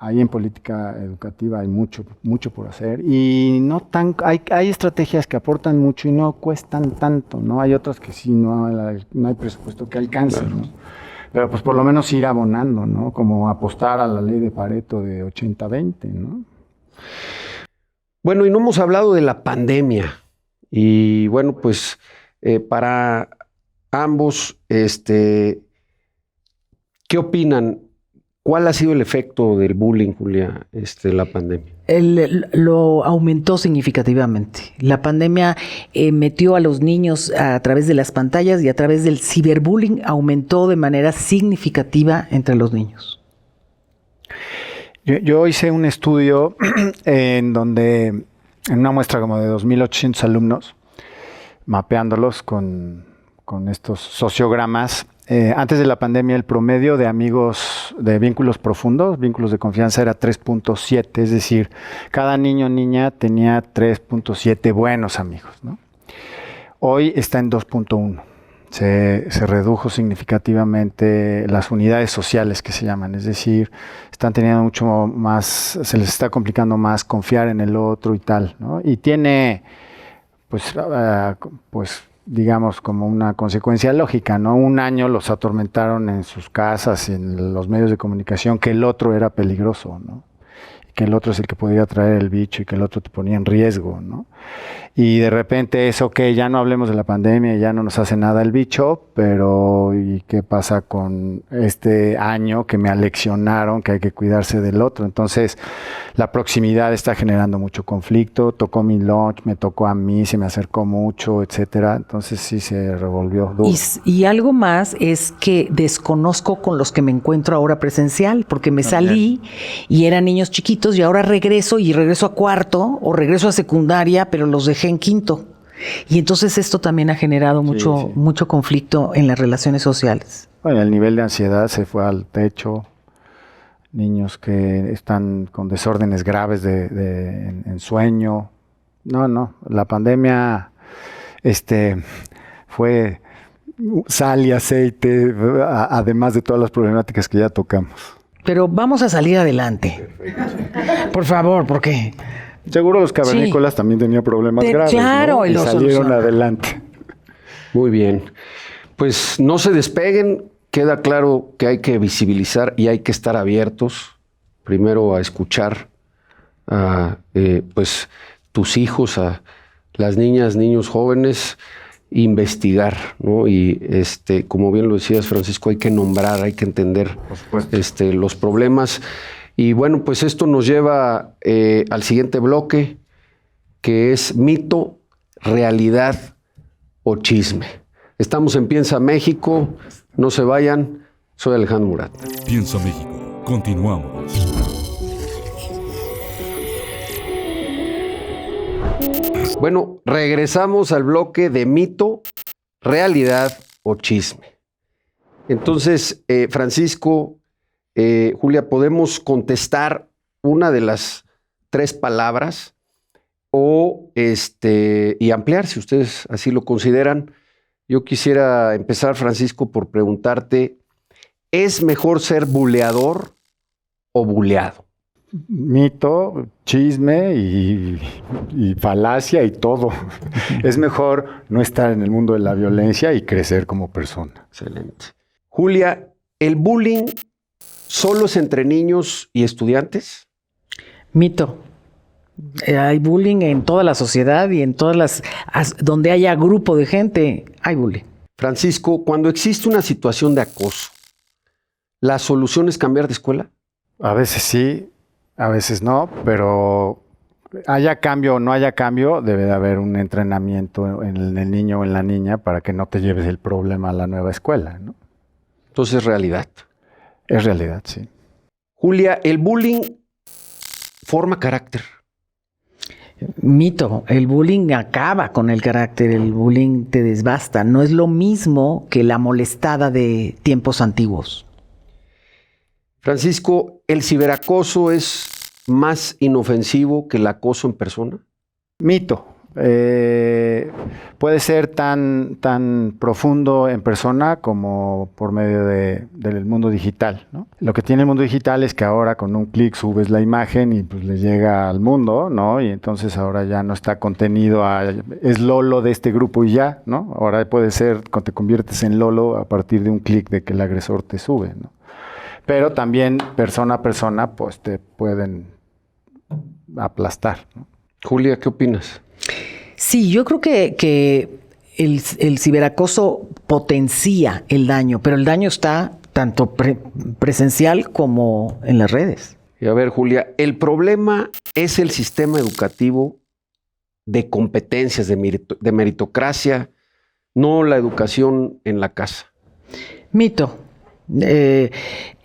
ahí en política educativa hay mucho por hacer y hay estrategias que aportan mucho y no cuestan tanto, ¿no? Hay otras que sí, no hay presupuesto que alcance, ¿no? Pero pues por lo menos ir abonando, ¿no? Como apostar a la ley de Pareto de 80-20, ¿no? Bueno, y no hemos hablado de la pandemia. Y bueno, pues para ambos, ¿qué opinan? ¿Cuál ha sido el efecto del bullying, Julia, la pandemia? Lo aumentó significativamente. La pandemia metió a los niños a través de las pantallas y a través del ciberbullying aumentó de manera significativa entre los niños. Yo hice un estudio en una muestra como de 2.800 alumnos, mapeándolos con estos sociogramas. Antes de la pandemia, el promedio de amigos de vínculos profundos, vínculos de confianza, era 3.7, es decir, cada niño o niña tenía 3.7 buenos amigos, ¿no? Hoy está en 2.1. Se redujo significativamente las unidades sociales que se llaman, es decir, están teniendo mucho más, se les está complicando más confiar en el otro y tal, ¿no? Y tiene, pues digamos, como una consecuencia lógica, ¿no? Un año los atormentaron en sus casas y en los medios de comunicación que el otro era peligroso, ¿no? Que el otro es el que podía traer el bicho y que el otro te ponía en riesgo, ¿no? Y de repente es, ok, ya no hablemos de la pandemia, ya no nos hace nada el bicho, pero ¿y qué pasa con este año que me aleccionaron que hay que cuidarse del otro? Entonces, la proximidad está generando mucho conflicto, tocó mi lunch, me tocó a mí, se me acercó mucho, etcétera. Entonces sí se revolvió duro. Y algo más es que desconozco con los que me encuentro ahora presencial, porque me salí y eran niños chiquitos y ahora regreso a cuarto o regreso a secundaria, pero los dejé en quinto. Y entonces esto también ha generado mucho conflicto en las relaciones sociales. Bueno, el nivel de ansiedad se fue al techo. Niños que están con desórdenes graves en sueño. No, la pandemia fue sal y aceite, además de todas las problemáticas que ya tocamos. Pero vamos a salir adelante. Perfecto. Por favor, porque... Seguro los cavernícolas también tenían problemas graves, claro, ¿no? Y salieron adelante. Muy bien. Pues no se despeguen. Queda claro que hay que visibilizar y hay que estar abiertos, primero a escuchar a pues, tus hijos, a las niñas, niños jóvenes, investigar, ¿no? Y como bien lo decías, Francisco, hay que nombrar, hay que entender los problemas. Y bueno, pues esto nos lleva al siguiente bloque, que es mito, realidad o chisme. Estamos en Piensa México. No se vayan. Soy Alejandro Murat. Piensa México. Continuamos. Bueno, regresamos al bloque de mito, realidad o chisme. Entonces, Francisco, Julia, podemos contestar una de las tres palabras o y ampliar, si ustedes así lo consideran. Yo quisiera empezar, Francisco, por preguntarte, ¿es mejor ser buleador o buleado? Mito, chisme y falacia y todo. Es mejor no estar en el mundo de la violencia y crecer como persona. Excelente. Julia, ¿el bullying solo es entre niños y estudiantes? Mito. Hay bullying en toda la sociedad y en todas donde haya grupo de gente, hay bullying. Francisco, cuando existe una situación de acoso, ¿la solución es cambiar de escuela? A veces sí, a veces no, pero haya cambio o no haya cambio, debe de haber un entrenamiento en el niño o en la niña para que no te lleves el problema a la nueva escuela, ¿no? Entonces, realidad. Es realidad, sí. Julia, ¿el bullying forma carácter? Mito, el bullying acaba con el carácter, el bullying te desbasta. No es lo mismo que la molestada de tiempos antiguos. Francisco, ¿el ciberacoso es más inofensivo que el acoso en persona? Mito. Puede ser tan profundo en persona como por medio del mundo digital, ¿no? Lo que tiene el mundo digital es que ahora con un clic subes la imagen y pues le llega al mundo, ¿no? Y entonces ahora ya no está contenido es Lolo de este grupo y ya, ¿no? Ahora puede ser, te conviertes en Lolo a partir de un clic de que el agresor te sube, ¿no? Pero también persona a persona pues te pueden aplastar, ¿no? Julia, ¿qué opinas? Sí, yo creo que el ciberacoso potencia el daño, pero el daño está tanto presencial como en las redes. Y a ver, Julia, el problema es el sistema educativo de competencias, de meritocracia, no la educación en la casa. Mito.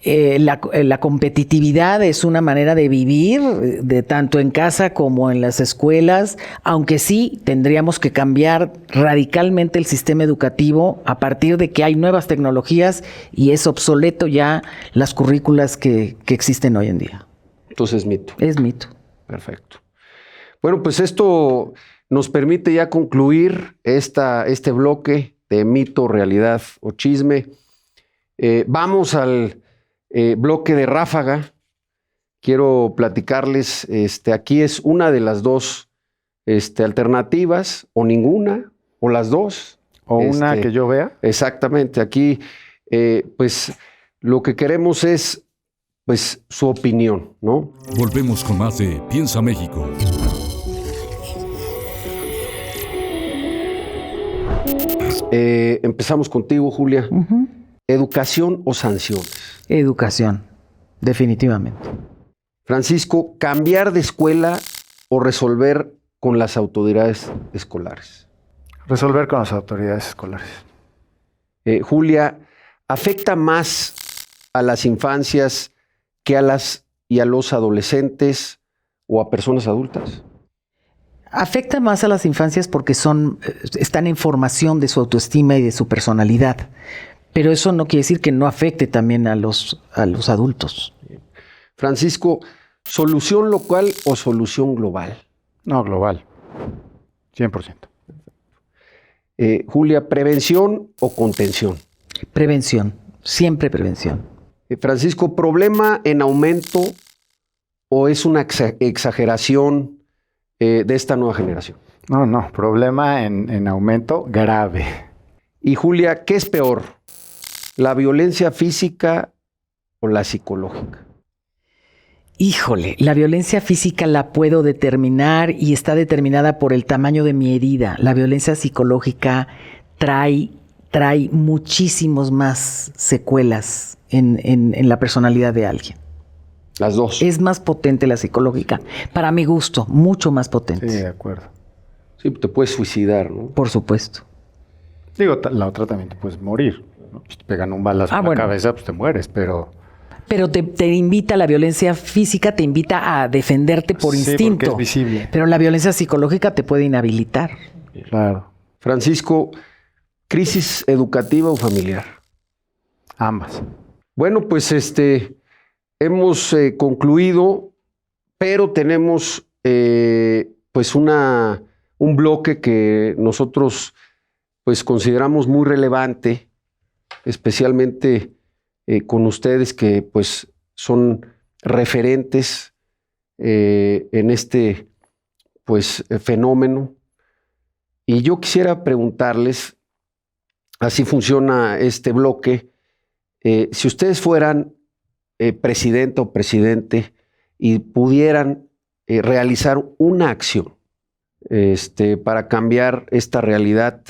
La competitividad es una manera de vivir, de tanto en casa como en las escuelas, aunque sí tendríamos que cambiar radicalmente el sistema educativo a partir de que hay nuevas tecnologías y es obsoleto ya las currículas que existen hoy en día. Entonces, mito. Es mito. Perfecto. Bueno, pues esto nos permite ya concluir este bloque de mito, realidad o chisme. Vamos al bloque de ráfaga. Quiero platicarles, aquí es una de las dos alternativas, o ninguna, o las dos. O una que yo vea. Exactamente, aquí pues lo que queremos es pues su opinión, ¿no? Volvemos con más de Piensa México. Empezamos contigo, Julia. Uh-huh. ¿Educación o sanciones? Educación, definitivamente. Francisco, ¿cambiar de escuela o resolver con las autoridades escolares? Resolver con las autoridades escolares. Julia, ¿afecta más a las infancias que a las y a los adolescentes o a personas adultas? Afecta más a las infancias porque están en formación de su autoestima y de su personalidad. Pero eso no quiere decir que no afecte también a los adultos. Francisco, ¿solución local o solución global? No, global. 100%. Julia, ¿prevención o contención? Prevención, siempre prevención. Francisco, ¿problema en aumento o es una exageración de esta nueva generación? No, problema en aumento grave. Y Julia, ¿qué es peor? ¿La violencia física o la psicológica? Híjole, la violencia física la puedo determinar y está determinada por el tamaño de mi herida. La violencia psicológica trae muchísimos más secuelas en la personalidad de alguien. Las dos. Es más potente la psicológica, para mi gusto, mucho más potente. Sí, de acuerdo. Sí, te puedes suicidar, ¿no? Por supuesto. Digo, la otra también te puedes morir, ¿no? Si te pegan un balazo en la cabeza, pues te mueres, pero... Pero te invita, la violencia física te invita a defenderte por instinto. Porque es visible. Pero la violencia psicológica te puede inhabilitar. Claro. Francisco, ¿crisis educativa o familiar? Ambas. Bueno, pues hemos concluido, pero tenemos pues un bloque que nosotros pues consideramos muy relevante, especialmente con ustedes que pues son referentes en este pues fenómeno. Y yo quisiera preguntarles, así funciona este bloque, si ustedes fueran presidente o presidente y pudieran realizar una acción para cambiar esta realidad,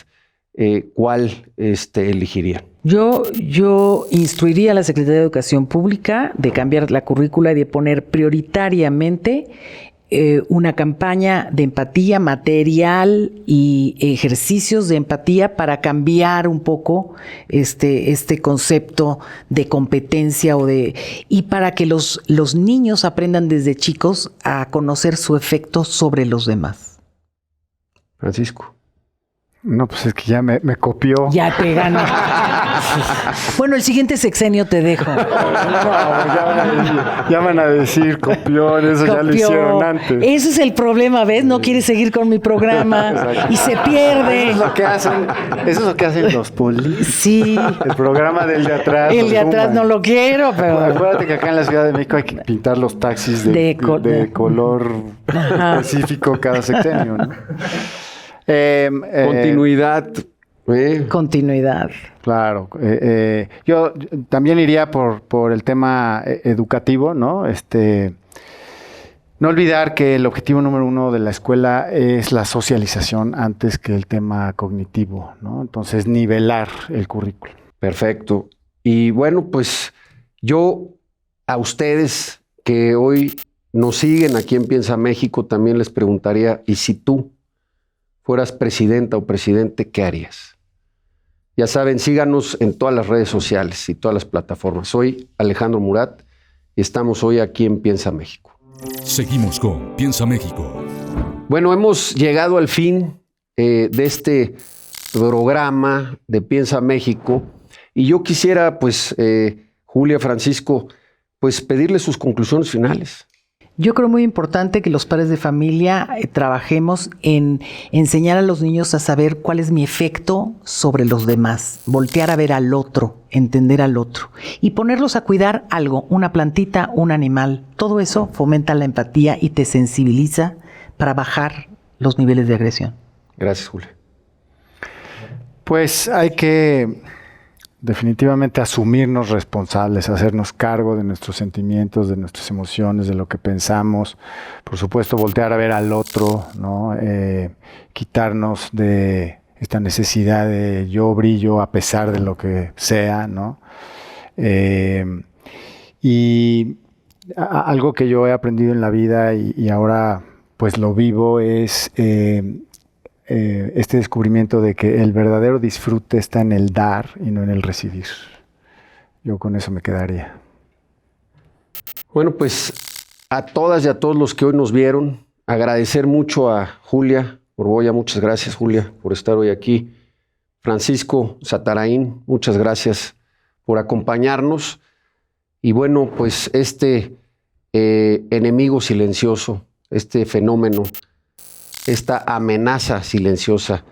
¿cuál elegirían? Yo instruiría a la Secretaría de Educación Pública de cambiar la currícula y de poner prioritariamente una campaña de empatía material y ejercicios de empatía para cambiar un poco este concepto de competencia y para que los niños aprendan desde chicos a conocer su efecto sobre los demás. Francisco. No, pues es que ya me copió. Ya te gané. Bueno, el siguiente sexenio te dejo. No, ya van a decir copión, eso ya lo hicieron antes. Ese es el problema, ¿ves? No quieres seguir con mi programa. Exacto. Y se pierde. Eso es lo que hacen los políticos. Sí. El programa del de atrás. El de atrás no lo quiero, pero... Acuérdate que acá en la Ciudad de México hay que pintar los taxis de color específico cada sexenio, ¿no? Continuidad. Continuidad. Claro. Yo también iría por el tema educativo, ¿no? No olvidar que el objetivo número 1 de la escuela es la socialización antes que el tema cognitivo, ¿no? Entonces, nivelar el currículo. Perfecto. Y bueno, pues yo a ustedes que hoy nos siguen aquí en Piensa México, también les preguntaría, ¿y si tú fueras presidenta o presidente, qué harías? Ya saben, síganos en todas las redes sociales y todas las plataformas. Soy Alejandro Murat y estamos hoy aquí en Piensa México. Seguimos con Piensa México. Bueno, hemos llegado al fin de este programa de Piensa México y yo quisiera, pues, Julia, Francisco, pues pedirles sus conclusiones finales. Yo creo muy importante que los padres de familia trabajemos en enseñar a los niños a saber cuál es mi efecto sobre los demás, voltear a ver al otro, entender al otro y ponerlos a cuidar algo, una plantita, un animal. Todo eso fomenta la empatía y te sensibiliza para bajar los niveles de agresión. Gracias, Julia. Pues hay que definitivamente asumirnos responsables, hacernos cargo de nuestros sentimientos, de nuestras emociones, de lo que pensamos. Por supuesto, voltear a ver al otro, ¿no? Quitarnos de esta necesidad de yo brillo a pesar de lo que sea, ¿no? Y algo que yo he aprendido en la vida y ahora pues lo vivo es este descubrimiento de que el verdadero disfrute está en el dar y no en el recibir. Yo con eso me quedaría. Bueno, pues a todas y a todos los que hoy nos vieron, agradecer mucho a Julia Borboya. Muchas gracias, Julia, por estar hoy aquí. Francisco Zatarain, muchas gracias por acompañarnos. Y bueno, pues este enemigo silencioso, este fenómeno, esta amenaza silenciosa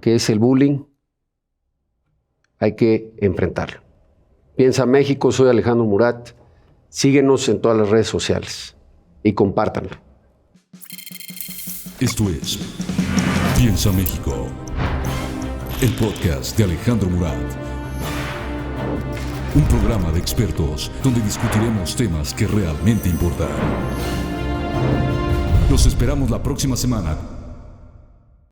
que es el bullying, hay que enfrentarlo. Piensa México, soy Alejandro Murat. Síguenos en todas las redes sociales y compártanlo. Esto es Piensa México, el podcast de Alejandro Murat. Un programa de expertos donde discutiremos temas que realmente importan. Los esperamos la próxima semana